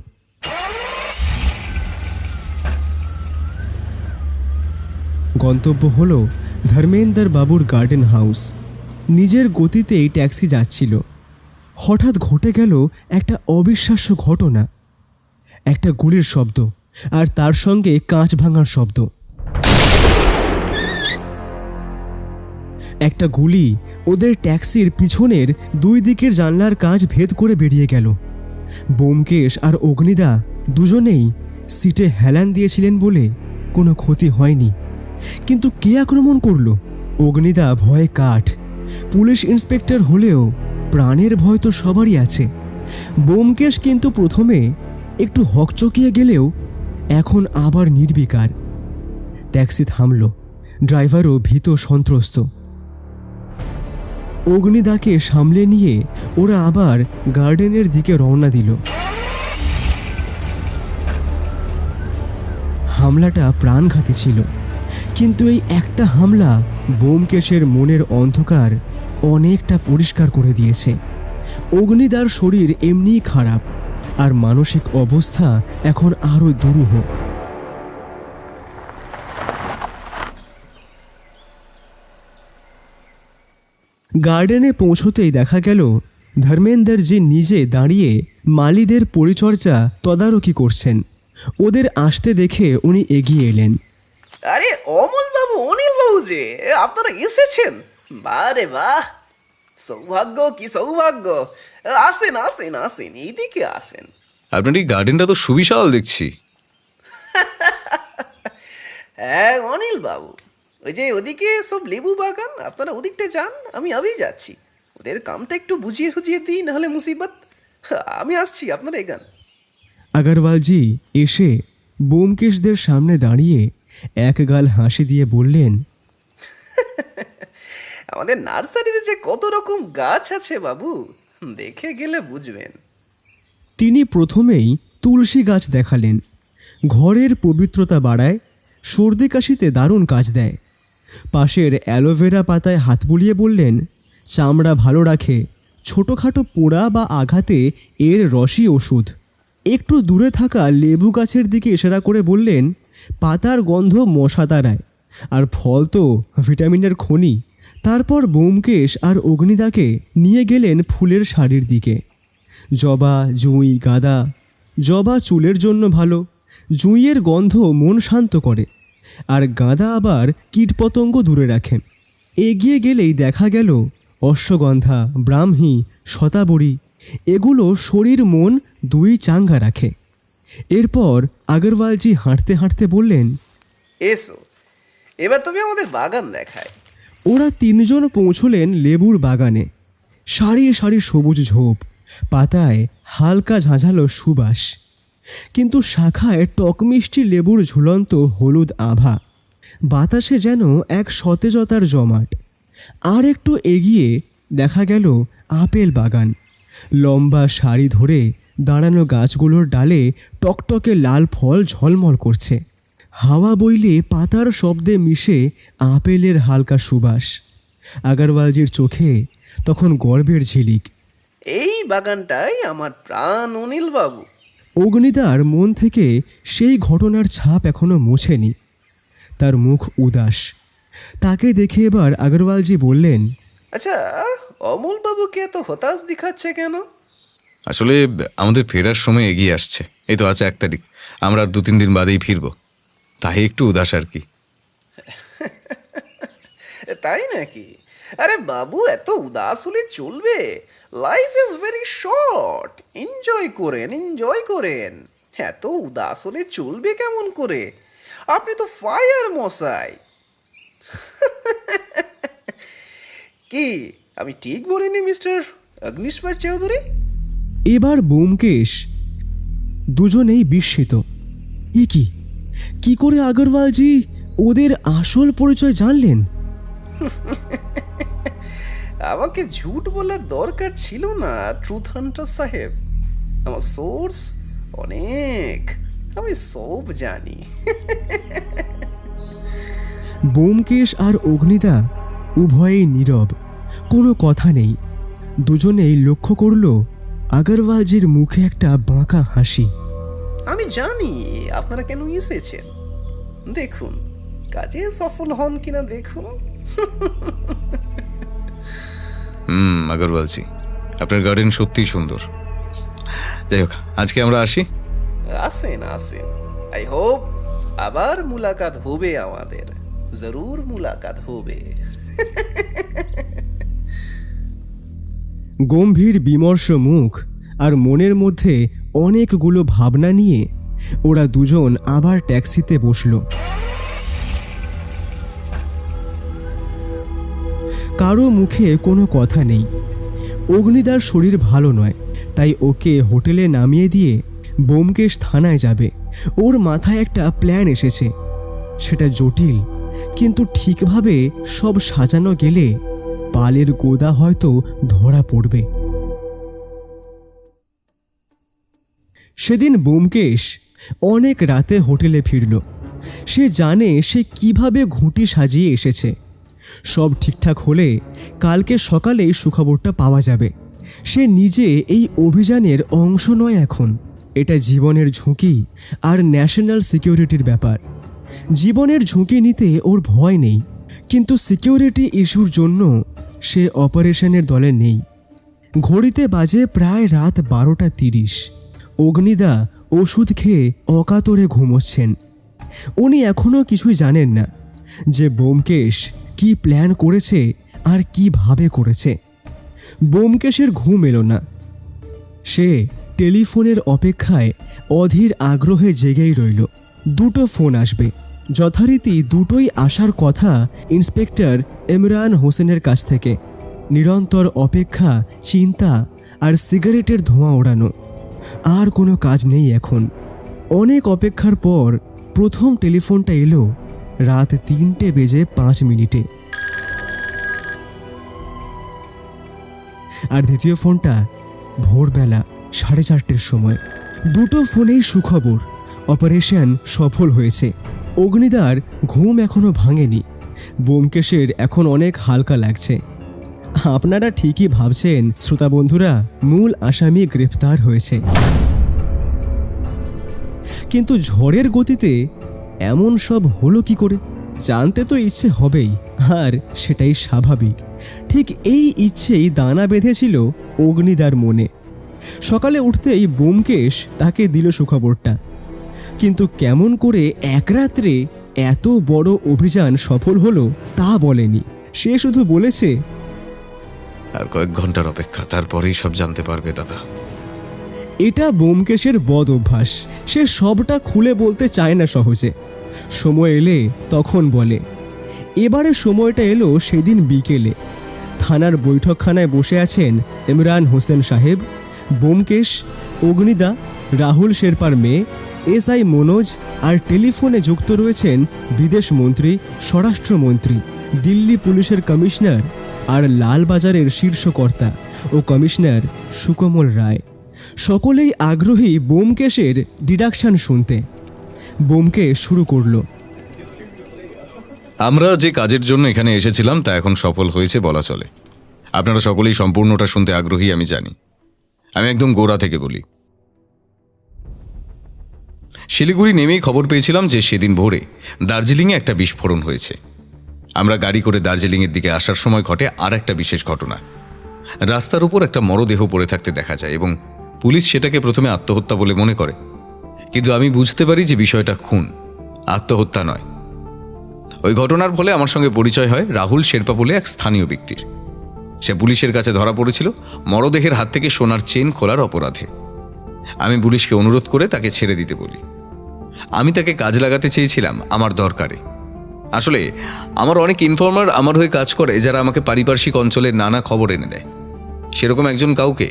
গন্তব্য হলো ধর্মেন্দর বাবুর গার্ডেন হাউস। নিজের গতিতেই ট্যাক্সি যাচ্ছিল। হঠাৎ ঘটে গেল একটা অবিশ্বাস্য ঘটনা। একটা গুলির শব্দ, আর তার সঙ্গে কাঁচ ভাঙার শব্দ। একটা গুলি ওদের ট্যাক্সির পিছনের 2 দিকের জানলার কাঁচ ভেদ করে বেরিয়ে গেল। ব্যোমকেশ আর অগ্নিদা দুজনেই সিটে হেলান দিয়েছিলেন বলে কোনো ক্ষতি হয়নি, কিন্তু কে আক্রমণ করলো? অগ্নিদা ভয়ে কাঠ, পুলিশ ইন্সপেক্টর হলেও প্রাণের ভয় তো সবারই আছে। ব্যোমকেশ কিন্তু প্রথমে একটু হকচকিয়ে গেলেও এখন আবার নির্বিকার। ট্যাক্সি থামল, ড্রাইভারও ভীত সন্ত্রস্ত। অগ্নিদাকে সামলে নিয়ে ওরা আবার গার্ডেনের দিকে রওনা দিল। হামলাটা প্রাণঘাতী ছিল, কিন্তু এই একটা হামলা ব্যোমকেশের মনের অন্ধকার অনেকটা পরিষ্কার করে দিয়েছে। অগ্নিদার শরীর এমনিই খারাপ, আর মানসিক অবস্থা এখন আরও দুরূহ। গার্ডেনে পৌঁছতেই দেখা গেল ধর্মেন্দ্রজি নিজে দাঁড়িয়ে মালিদের পরিচর্যা তদারকি করছেন। ওদের আসতে দেখে উনি এগিয়ে এলেন। আরে অমল বাবু, অনিল বাবু যে আপনারা এসেছেন, বারে বাহ, সৌভাগ্য কি সৌভাগ্য। আসেন আসেন আসেন, এইদিকে আসেন। আপনার এই গার্ডেনটা তো সুবিশাল দেখছি। হ্যাঁ অনিল বাবু, ওই যে ওদিকে সব লেবু বাগান, আপনারা ওদিকটা যান, আমি যাচ্ছি। ওদের কামটা একটু বুঝিয়ে হুজিয়ে দিই, নাহলে মুসিবত। আমি আসছি, আপনারা এগান। আগরওয়ালজি এসে ব্যোমকেশদের সামনে দাঁড়িয়ে এক গাল হাসি দিয়ে বললেন, আমাদের নার্সারিতে যে কত রকম গাছ আছে বাবু, দেখে গেলে বুঝবেন। তিনি প্রথমেই তুলসী গাছ দেখালেন। ঘরের পবিত্রতা বাড়ায়, সর্দি কাশিতে দারুণ কাজ দেয়। পাশের অ্যালোভেরা পাতায় হাত বুলিয়ে বললেন, চামড়া ভালো রাখে, ছোটোখাটো পোড়া বা আঘাতে এর রসই ওষুধ। একটু দূরে থাকা লেবু গাছের দিকে ইশারা করে বললেন, পাতার গন্ধ মশা তাড়ায়, আর ফল তো ভিটামিনের খনি। তারপর ব্যোমকেশ আর অগ্নিদাকে নিয়ে গেলেন ফুলের শাড়ির দিকে। জবা, জুঁই, গাঁদা। জবা চুলের জন্য ভালো, জুঁইয়ের গন্ধ মন শান্ত করে, আর গাঁদা আবার কীটপতঙ্গ দূরে রাখে। এগিয়ে গেলেই দেখা গেল অশ্বগন্ধা, ব্রাহ্মী, শতাবরী, এগুলো শরীর মন দুই চাঙ্গা রাখে। এরপর আগরওয়ালজি হাঁটতে হাঁটতে বললেন, এসো, এবার তুমি আমাদের বাগান দেখায়। ওরা তিনজন পৌঁছলেন লেবুর বাগানে। সারি সারি সবুজ ঝোপ, পাতায় হালকা ঝাঁঝালো সুবাস, কিন্তু শাখায় টকমিষ্টি লেবুর ঝুলন্ত হলুদ আভা। বাতাসে যেন এক সতেজতার জমাট। আর একটু এগিয়ে দেখা গেল আপেল বাগান। লম্বা সারি ধরে দাঁড়ানো গাছগুলোর ডালে টকটকে লাল ফল ঝলমল করছে। হাওয়া বইলে পাতার শব্দে মিশে আপেলের হালকা সুবাস। আগরওয়ালজির চোখে তখন গর্বের ঝিলিক। এই বাগানটাই আমার প্রাণ অনিল বাবু। অগ্নিদার মন থেকে সেই ঘটনার ছাপ এখনো মোছেনি। তার মুখ উদাস। তাকে দেখে এবার আগরওয়ালজি বললেন, আচ্ছা, অমল বাবুকে এত হতাশ দেখাচ্ছে কেন? আসলে আমাদের ফেরার সময় এগিয়ে আসছে। এই তো আছে 1 তারিখ, আমরা আর 2-3 দিন বাদেই ফিরবো, তাই একটু উদাস আর কি। তাই নাকি? আরে বাবু, এত উদাস হলে চলবে? Life is very short, enjoy করেন, এনজয় করেন। এত উদাস হলে চলবে কেমন করে? আপনি তো ফায়ার মশাই। কি আমি ঠিক বলিনি মিস্টার অগ্নিশ্বর চৌধুরী? এবার ব্যোমকেশ দুজনেই বিস্মিত। এ কি করে আগরওয়ালজি ওদের আসল পরিচয় জানলেন? আমাকে ঝুট বলার দরকার ছিল না ট্রুথ হান্টার সাহেব। আমার সোর্স অনেক, আমি সব জানি। ব্যোমকেশ আর অগ্নিদা উভয়েই নীরব, কোনো কথা নেই। দুজনেই লক্ষ্য করল আগরওয়ালজির মুখে একটা বাঁকা হাসি। আমি জানি আপনারা কেন এসেছেন। দেখুন কাজে সফল হন কিনা দেখুন। আগরওয়ালজি, আপনার গার্ডেন সত্যিই সুন্দর। যাই হোক, আজকে আমরা আসি। আসেন আসেন, আই হোপ আবার মুলাকাত হবে আমাদের, জরুর মুলাকাত হবে। গম্ভীর বিমর্ষ মুখ আর মনের মধ্যে অনেকগুলো ভাবনা নিয়ে ওরা দুজন আবার ট্যাক্সিতে বসল। কারো মুখে কোনো কথা নেই। অগ্নিদার শরীর ভালো নয়, তাই ওকে হোটেলে নামিয়ে দিয়ে ব্যোমকেশ থানায় যাবে। ওর মাথায় একটা প্ল্যান এসেছে। সেটা জটিল, কিন্তু ঠিকভাবে সব সাজানো গেলে পালের গোদা হয়তো ধরা পড়বে। সেদিন ব্যোমকেশ অনেক রাতে হোটেলে ফিরল। সে জানে সে কিভাবে ঘুঁটি সাজিয়ে এসেছে। সব ঠিকঠাক হলে কালকে সকালেই সুখবরটা পাওয়া যাবে। সে নিজে এই অভিযানের অংশ নয় এখন। এটা জীবনের ঝুঁকি আর ন্যাশনাল সিকিউরিটির ব্যাপার। জীবনের ঝুঁকি নিতে ওর ভয় নেই, কিন্তু সিকিউরিটি ইস্যুর জন্য সে অপারেশনের দলে নেই। ঘড়িতে বাজে প্রায় রাত 12:30। অগ্নিদা ওষুধ খেয়ে অকাতরে ঘুমোচ্ছেন। উনি এখনও কিছুই জানেন না যে ব্যোমকেশ কি প্ল্যান করেছে আর কিভাবে করেছে। ব্যোমকেশের ঘুম এলো না। সে টেলিফোনের অপেক্ষায় অধীর আগ্রহে জেগেই রইল। দুটো ফোন আসবে। যথারীতি দুটোই আসার কথা ইন্সপেক্টর ইমরান হোসেনের কাছ থেকে। নিরন্তর অপেক্ষা, চিন্তা আর সিগারেটের ধোঁয়া ওড়ানো। আর কোনো কাজ নেই এখন। অনেক অপেক্ষার পর প্রথম টেলিফোনটা এলো রাত 3:05। আর দ্বিতীয় ফোনটা ভোরবেলা 4:30 সময়। দুটো ফোনেই সুখবর, অপারেশন সফল হয়েছে। অগ্নিদার ঘুম এখনো ভাঙেনি। ব্যোমকেশের এখন অনেক হালকা লাগছে। আপনারা ঠিকই ভাবছেন শ্রোতা বন্ধুরা, মূল আসামি গ্রেফতার হয়েছে। কিন্তু ঝড়ের গতিতে এমন সব হলো কি করে? জানতে তো ইচ্ছে হবেই, আর সেটাই স্বাভাবিক। ঠিক এই ইচ্ছেই দানা বেঁধেছিল অগ্নিদার মনে। সকালে উঠতেই ব্যোমকেশ তাকে দিল সুখবরটা। কিন্তু কেমন করে এক রাত্রে এত বড় অভিযান সফল হলো তা বলেনি। সে শুধু বলেছে, আর কয়েক ঘন্টার অপেক্ষা, তারপরেই সব জানতে পারবে দাদা। এটা ব্যোমকেশের বদ অভ্যাস। সে সবটা খুলে বলতে চায় না সহজে। সময় এলে তখন বলে। এবারে সময়টা এলো সেদিন বিকেলে। থানার বৈঠকখানায় বসে আছেন ইমরান হোসেন সাহেব, ব্যোমকেশ, অগ্নিদা, রাহুল শেরপার মেয়ে, এসআই মনোজ, আর টেলিফোনে যুক্ত রয়েছেন বিদেশ মন্ত্রী, স্বরাষ্ট্রমন্ত্রী, দিল্লি পুলিশের কমিশনার আর লালবাজারের শীর্ষকর্তা ও কমিশনার সুকোমল রায়। সকলেই আগ্রহী ব্যোমকেশের ডিডাকশন শুনতে। ব্যোমকেশ শুরু করল। আমরা যে কাজের জন্য এখানে এসেছিলাম তা এখন সফল হয়েছে বলা চলে। আপনারা সকলেই সম্পূর্ণটা শুনতে আগ্রহী আমি জানি। আমি একদম গোড়া থেকে বলি। শিলিগুড়ি নেমেই খবর পেয়েছিলাম যে সেদিন ভোরে দার্জিলিংয়ে একটা বিস্ফোরণ হয়েছে। আমরা গাড়ি করে দার্জিলিংয়ের দিকে আসার সময় ঘটে আর একটা বিশেষ ঘটনা। রাস্তার উপর একটা মরদেহ পড়ে থাকতে দেখা যায় এবং পুলিশ সেটাকে প্রথমে আত্মহত্যা বলে মনে করে, কিন্তু আমি বুঝতে পারি যে বিষয়টা খুন, আত্মহত্যা নয়। ওই ঘটনার ফলে আমার সঙ্গে পরিচয় হয় রাহুল শেরপা বলে এক স্থানীয় ব্যক্তির। সে পুলিশের কাছে ধরা পড়েছিল মরদেহের হাত থেকে সোনার চেন খোলার অপরাধে। আমি পুলিশকে অনুরোধ করে তাকে ছেড়ে দিতে বলি। আমি তাকে কাজ লাগাতে চেয়েছিলাম আমার দরকারে। আসলে আমার অনেক ইনফর্মার আমার হয়ে কাজ করে, যারা আমাকে পারিপার্শ্বিক অঞ্চলের নানা খবর এনে দেয়। সেরকম একজন কাউকে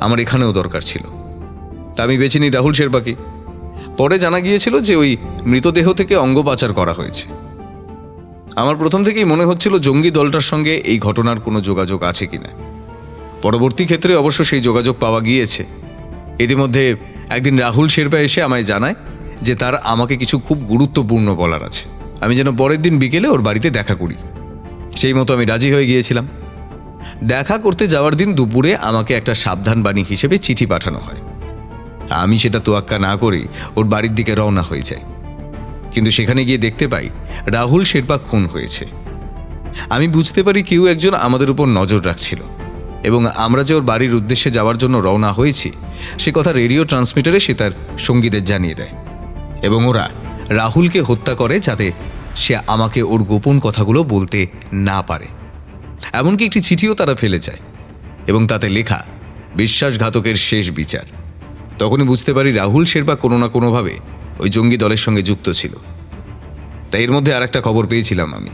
আমার এখানেও দরকার ছিল। তা আমি বেছে নিই রাহুল শেরপাকে। পরে জানা গিয়েছিল যে ওই মৃতদেহ থেকে অঙ্গ পাচার করা হয়েছে। আমার প্রথম থেকেই মনে হচ্ছিল জঙ্গি দলটার সঙ্গে এই ঘটনার কোনো যোগাযোগ আছে কিনা। পরবর্তী ক্ষেত্রে অবশ্য সেই যোগাযোগ পাওয়া গিয়েছে। ইতিমধ্যে একদিন রাহুল শেরপা এসে আমায় জানায় যে তার আমাকে কিছু খুব গুরুত্বপূর্ণ বলার আছে। আমি যেন পরের দিন বিকেলে ওর বাড়িতে দেখা করি। সেই মতো আমি রাজি হয়ে গিয়েছিলাম। দেখা করতে যাওয়ার দিন দুপুরে আমাকে একটা সাবধান বাণী হিসেবে চিঠি পাঠানো হয়। আমি সেটা তোয়াক্কা না করে ওর বাড়ির দিকে রওনা হয়ে যাই। কিন্তু সেখানে গিয়ে দেখতে পাই রাহুল শেরপা খুন হয়েছে। আমি বুঝতে পারি কেউ একজন আমাদের উপর নজর রাখছিল এবং আমরা যে ওর বাড়ির উদ্দেশ্যে যাওয়ার জন্য রওনা হয়েছি সে কথা রেডিও ট্রান্সমিটারে সে তার সঙ্গীদের জানিয়ে দেয় এবং ওরা রাহুলকে হত্যা করে যাতে সে আমাকে ওর গোপন কথাগুলো বলতে না পারে। এমনকি একটি চিঠিও তারা ফেলে যায় এবং তাতে লেখা বিশ্বাসঘাতকের শেষ বিচার। তখনই বুঝতে পারি রাহুল শেরপা কোনো না কোনোভাবে ওই জঙ্গি দলের সঙ্গে যুক্ত ছিল। তাই এর মধ্যে আর একটা খবর পেয়েছিলাম আমি।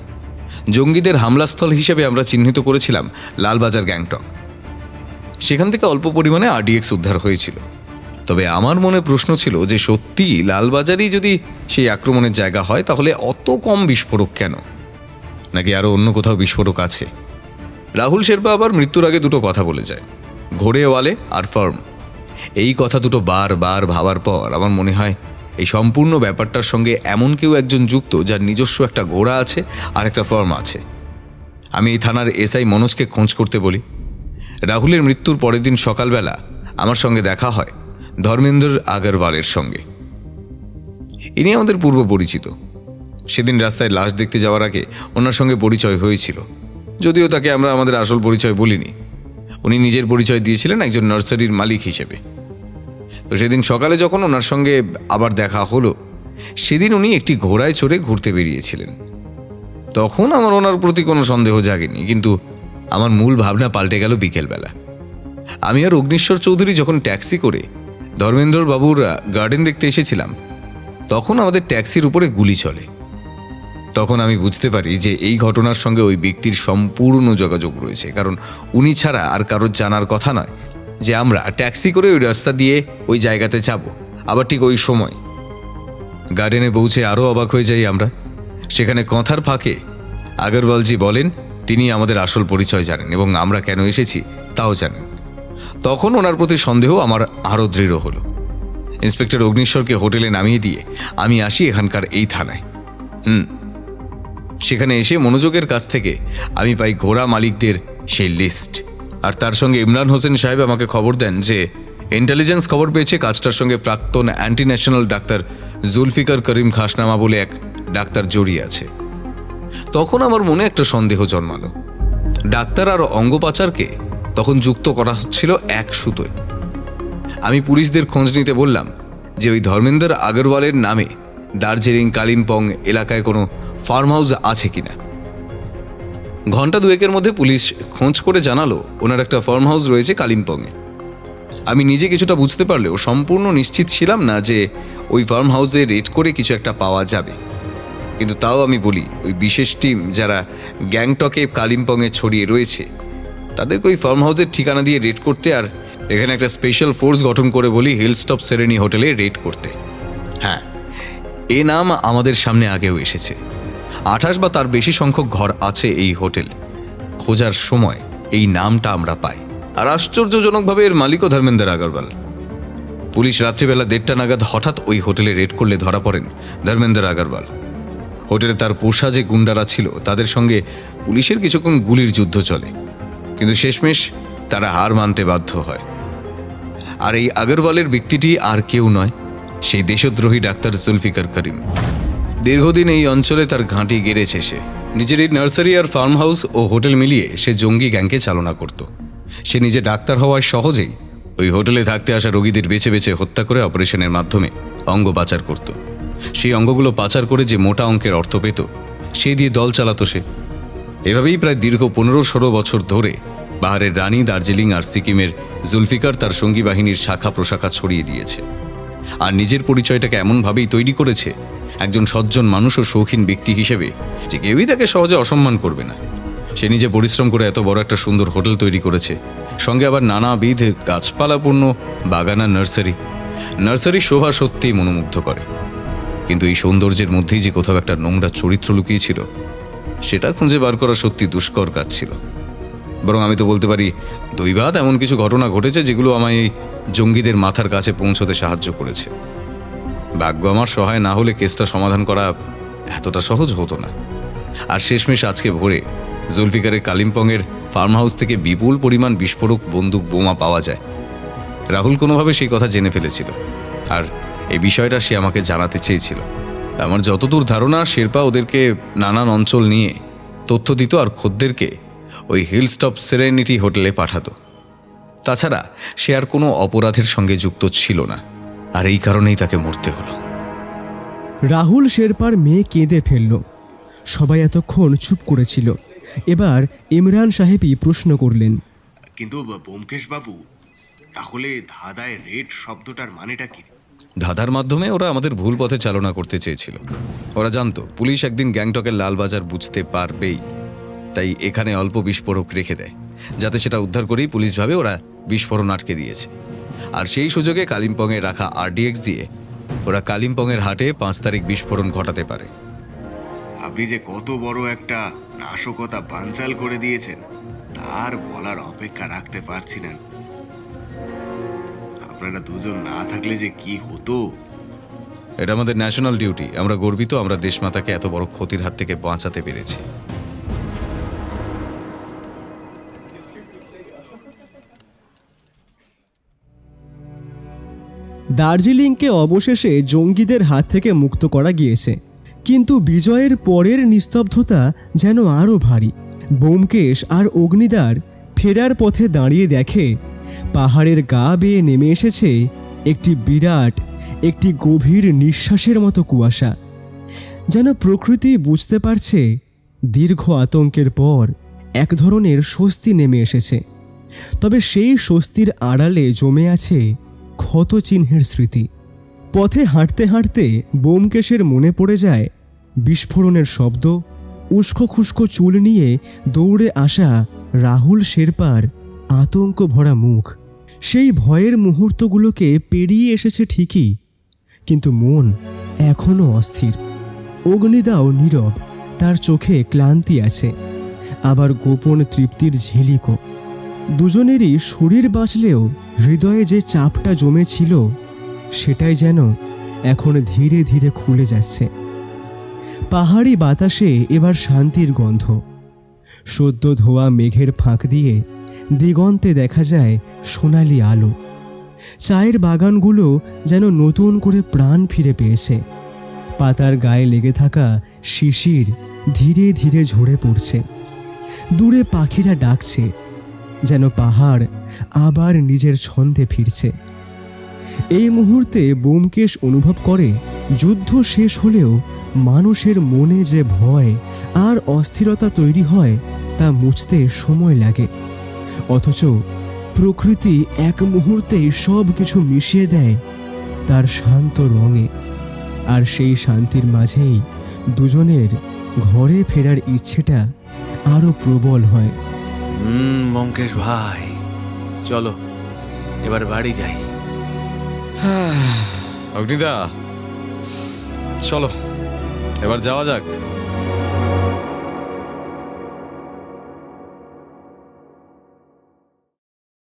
জঙ্গিদের হামলাস্থল হিসেবে আমরা চিহ্নিত করেছিলাম লালবাজার গ্যাংটক। সেখান থেকে অল্প পরিমাণে RDX উদ্ধার হয়েছিল। তবে আমার মনে প্রশ্ন ছিল যে সত্যি লালবাজারই যদি সেই আক্রমণের জায়গা হয় তাহলে অত কম বিস্ফোরক কেন, নাকি আরও অন্য কোথাও বিস্ফোরক আছে? রাহুল শেরপা আবার মৃত্যুর আগে দুটো কথা বলে যায়, ঘোড়েওয়ালে আর ফার্ম। এই কথা দুটো বারবার ভাবার পর আমার মনে হয় এই সম্পূর্ণ ব্যাপারটার সঙ্গে এমন কেউ একজন যুক্ত যার নিজস্ব একটা ঘোড়া আছে আর একটা ফার্ম আছে। আমি এই থানার SI মনোজকে খোঁজ করতে বলি। রাহুলের মৃত্যুর পরের দিন সকালবেলা আমার সঙ্গে দেখা হয় ধর্মেন্দ্র আগরওয়ালের সঙ্গে। ইনি আমাদের পূর্ব পরিচিত। সেদিন রাস্তায় লাশ দেখতে যাওয়ার আগে ওনার সঙ্গে পরিচয় হয়েছিল, যদিও তাকে আমরা আমাদের আসল পরিচয় বলিনি। উনি নিজের পরিচয় দিয়েছিলেন একজন নার্সারির মালিক হিসেবে। তো সেদিন সকালে যখন ওনার সঙ্গে আবার দেখা হলো, সেদিন উনি একটি ঘোড়ায় চড়ে ঘুরতে বেরিয়েছিলেন। তখন আমার ওনার প্রতি কোনো সন্দেহ জাগেনি, কিন্তু আমার মূল ভাবনা পাল্টে গেল বিকেলবেলা। আমি আর অগ্নিশ্বর চৌধুরী যখন ট্যাক্সি করে ধর্মেন্দ্র বাবুর গার্ডেন দেখতে এসেছিলাম, তখন আমাদের ট্যাক্সির উপরে গুলি চলে। তখন আমি বুঝতে পারি যে এই ঘটনার সঙ্গে ওই ব্যক্তির সম্পূর্ণ যোগাযোগ রয়েছে, কারণ উনি ছাড়া আর কারোর জানার কথা নয় যে আমরা ট্যাক্সি করে ওই রাস্তা দিয়ে ওই জায়গাতে যাব। আবার ঠিক ওই সময় গার্ডেনে পৌঁছে আরও অবাক হয়ে যাই আমরা। সেখানে কথার ফাঁকে আগরওয়ালজি বলেন তিনি আমাদের আসল পরিচয় জানেন এবং আমরা কেন এসেছি তাও জানেন। তখন ওনার প্রতি সন্দেহ আমার আরও দৃঢ় হলো। ইন্সপেক্টর অগ্নিশ্বরকে হোটেলে নামিয়ে দিয়ে আমি আসি এখানকার এই থানায়। সেখানে এসে মনোযোগের কাছ থেকে আমি পাই ঘোড়া মালিকদের সেই লিস্ট, আর তার সঙ্গে ইমরান হোসেন সাহেব আমাকে খবর দেন যে ইন্টেলিজেন্স খবর পেয়েছে কাজটার সঙ্গে প্রাক্তন অ্যান্টি ন্যাশনাল ডাক্তার জুলফিকার করিম খাসনামা বলে এক ডাক্তার জড়িয়ে আছে। তখন আমার মনে একটা সন্দেহ জন্মালো। ডাক্তার আর অঙ্গ পাচারকে তখন যুক্ত করা হচ্ছিল এক সুতোয়। আমি পুলিশদের খোঁজ নিতে বললাম যে ওই ধর্মেন্দ্র আগরওয়ালের নামে দার্জিলিং কালিম্পং এলাকায় কোনো ফার্ম হাউস আছে কিনা। ঘন্টা দুয়েকের মধ্যে পুলিশ খোঁজ করে জানালো ওনার একটা ফার্ম হাউস রয়েছে কালিম্পংয়ে। আমি নিজে কিছুটা বুঝতে পারলেও সম্পূর্ণ নিশ্চিত ছিলাম না যে ওই ফার্ম হাউসে রেড করে কিছু একটা পাওয়া যাবে, কিন্তু তাও আমি বলি ওই বিশেষ টিম যারা গ্যাংটকে কালিম্পংয়ে ছড়িয়ে রয়েছে তাদেরকে ওই ফার্ম হাউসের ঠিকানা দিয়ে রেড করতে, আর এখানে একটা স্পেশাল ফোর্স গঠন করে বলি হিলস্টপ সেরেনি হোটেলে রেড করতে। হ্যাঁ, এ নাম আমাদের সামনে আগেও এসেছে। 28 বা তার বেশি সংখ্যক ঘর আছে এই হোটেল। খোঁজার সময় এই নামটা আমরা পাই, আর আশ্চর্যজনকভাবে এর মালিকও ধর্মেন্দ্র আগরওয়াল। পুলিশ রাত্রিবেলা 1:30 নাগাদ হঠাৎ ওই হোটেলে রেড করলে ধরা পড়েন ধর্মেন্দ্র আগরওয়াল। হোটেলে তার পোষা যে গুন্ডারা ছিল তাদের সঙ্গে পুলিশের কিছুক্ষণ গুলির যুদ্ধ চলে, কিন্তু শেষমেশ তারা হার মানতে বাধ্য হয়। আর এই আগরওয়ালের ব্যক্তিটি আর কেউ নয়, সেই দেশদ্রোহী ডাক্তার জুলফিকার করিম। দীর্ঘদিন এই অঞ্চলে তার ঘাঁটি গেড়েছে সে। নিজের এই নার্সারি আর ফার্ম হাউস ও হোটেল মিলিয়ে সে জঙ্গি গ্যাংকে চালনা করত। সে নিজে ডাক্তার হওয়ায় সহজেই ওই হোটেলে থাকতে আসা রোগীদের বেছে বেছে হত্যা করে অপারেশনের মাধ্যমে অঙ্গ পাচার করত। সেই অঙ্গগুলো পাচার করে যে মোটা অঙ্কের অর্থ পেত সেই দিয়ে দল চালাতো সে। এভাবেই প্রায় দীর্ঘ 15-16 বছর ধরে পাহাড়ের রানী, দার্জিলিং আর সিকিমের জুলফিকার তার সঙ্গী বাহিনীর শাখা প্রশাখা ছড়িয়ে দিয়েছে, আর নিজের পরিচয়টাকে এমনভাবেই তৈরি করেছে একজন সজ্জন মানুষ ও শৌখিন ব্যক্তি হিসেবে যে কেউই তাকে সহজে অসম্মান করবে না। সে নিজে পরিশ্রম করে এত বড় একটা সুন্দর হোটেল তৈরি করেছে, সঙ্গে আবার নানাবিধ গাছপালাপূর্ণ বাগানা নার্সারি শোভা সত্যিই মনোমুগ্ধ করে। কিন্তু এই সৌন্দর্যের মধ্যেই যে কোথাও একটা নোংরা চরিত্র লুকিয়েছিল সেটা খুঁজে বার করা সত্যি দুষ্কর কাজ ছিল। বরং আমি তো বলতে পারি দৈবাৎ এমন কিছু ঘটনা ঘটেছে যেগুলো আমায় এই জঙ্গিদের মাথার কাছে পৌঁছতে সাহায্য করেছে। ভাগ্য আমার সহায় না হলে কেসটা সমাধান করা এতটা সহজ হতো না। আর শেষমেশ আজকে ভোরে জুলফিকারের কালিম্পংয়ের ফার্ম হাউস থেকে বিপুল পরিমাণ বিস্ফোরক বন্দুক বোমা পাওয়া যায়। রাহুল কোনোভাবে সেই কথা জেনে ফেলেছিল, আর এই বিষয়টা সে আমাকে জানাতে চেয়েছিল। আমার যতদূর ধারণা শেরপা ওদেরকে নানান অঞ্চল নিয়ে তথ্য দিত আর খদ্দেরকে ওই হিলস্টপ সেরেনিটি হোটেলে পাঠাতো। তাছাড়া সে আর কোনো অপরাধের সঙ্গে যুক্ত ছিল না, আর এই কারণেই তাকে মরতে হলো। রাহুল শেরপার মেয়ে কেঁদে ফেলল। সবাই এতক্ষণ চুপ করেছিল। এবার ইমরান সাহেবই প্রশ্ন করলেন, কিন্তু ব্যোমকেশ বাবু, তাহলে ধাঁধায় রেড শব্দটার মানেটা কি? ধাঁধার মাধ্যমে ওরা আমাদের ভুল পথে চালনা করতে চেয়েছিল। ওরা জানতো পুলিশ একদিন গ্যাংটকের লালবাজার বুঝতে পারবেই, তাই এখানে অল্প বিস্ফোরক রেখে দেয়, যাতে সেটা উদ্ধার করেই পুলিশ ভাবে ওরা বিস্ফোরণ আটকে দিয়েছে। আর সেই সুযোগে কালিম্পংয়ে রাখা RDX দিয়ে ওরা কালিম্পংয়ের হাটে 5 তারিখ বিস্ফোরণ ঘটাতে পারে। আপনি যে কত বড় একটা নাশকতা বানচাল করে দিয়েছেন তার বলার অপেক্ষা রাখতে পারছি না। আপনারা দুজন না থাকলে যে কি হতো। এটা আমাদের ন্যাশনাল ডিউটি। আমরা গর্বিত আমরা দেশমাতাকে এত বড় ক্ষতির হাত থেকে বাঁচাতে পেরেছি। দার্জিলিংকে অবশেষে জঙ্গিদের হাত থেকে মুক্ত করা গিয়েছে, কিন্তু বিজয়ের পরের নিস্তব্ধতা যেন আরও ভারী। ব্যোমকেশ আর অগ্নিদার ফেরার পথে দাঁড়িয়ে দেখে পাহাড়ের গা বেয়ে নেমে এসেছে একটি বিরাট, একটি গভীর নিঃশ্বাসের মতো কুয়াশা। যেন প্রকৃতি বুঝতে পারছে দীর্ঘ আতঙ্কের পর এক ধরনের স্বস্তি নেমে এসেছে। তবে সেই স্বস্তির আড়ালে জমে আছে ক্ষত চিহ্নের স্মৃতি। পথে হাঁটতে হাঁটতে ব্যোমকেশের মনে পড়ে যায় বিস্ফোরণের শব্দ, উস্কো খুস্কো চুল নিয়ে দৌড়ে আসা রাহুল শেরপার আতঙ্ক ভরা মুখ। সেই ভয়ের মুহূর্তগুলোকে পেরিয়ে এসেছে ঠিকই, কিন্তু মন এখনও অস্থির। অগ্নিদাও নীরব, তার চোখে ক্লান্তি আছে, আবার গোপন তৃপ্তির ঝিলিকও। দুজনেরই শরীর বাঁচলেও হৃদয়ে যে চাপটা জমেছিল সেটাই যেন এখন ধীরে ধীরে খুলে যাচ্ছে। পাহাড়ি বাতাসে এবার শান্তির গন্ধ। সদ্য ধোয়া মেঘের ফাঁক দিয়ে দিগন্তে দেখা যায় সোনালি আলো। চায়ের বাগানগুলো যেন নতুন করে প্রাণ ফিরে পেয়েছে। পাতার গায়ে লেগে থাকা শিশির ধীরে ধীরে ঝরে পড়ছে। দূরে পাখিরা ডাকছে, যেন পাহাড় আবার নিজের ছন্দে ফিরছে। এই মুহূর্তে ব্যোমকেশ অনুভব করে যুদ্ধ শেষ হলেও মানুষের মনে যে ভয় আর অস্থিরতা তৈরি হয় তা মুছতে সময় লাগে। অথচ প্রকৃতি এক মুহূর্তেই সব কিছু মিশিয়ে দেয় তার শান্ত রঙে। আর সেই শান্তির মাঝেই দুজনের ঘরে ফেরার ইচ্ছেটা আরও প্রবল হয়। ব্যোমকেশ ভাই, চলো এবার বাড়ি যাই। অগ্নিদা, চলো এবার যাওয়া যাক।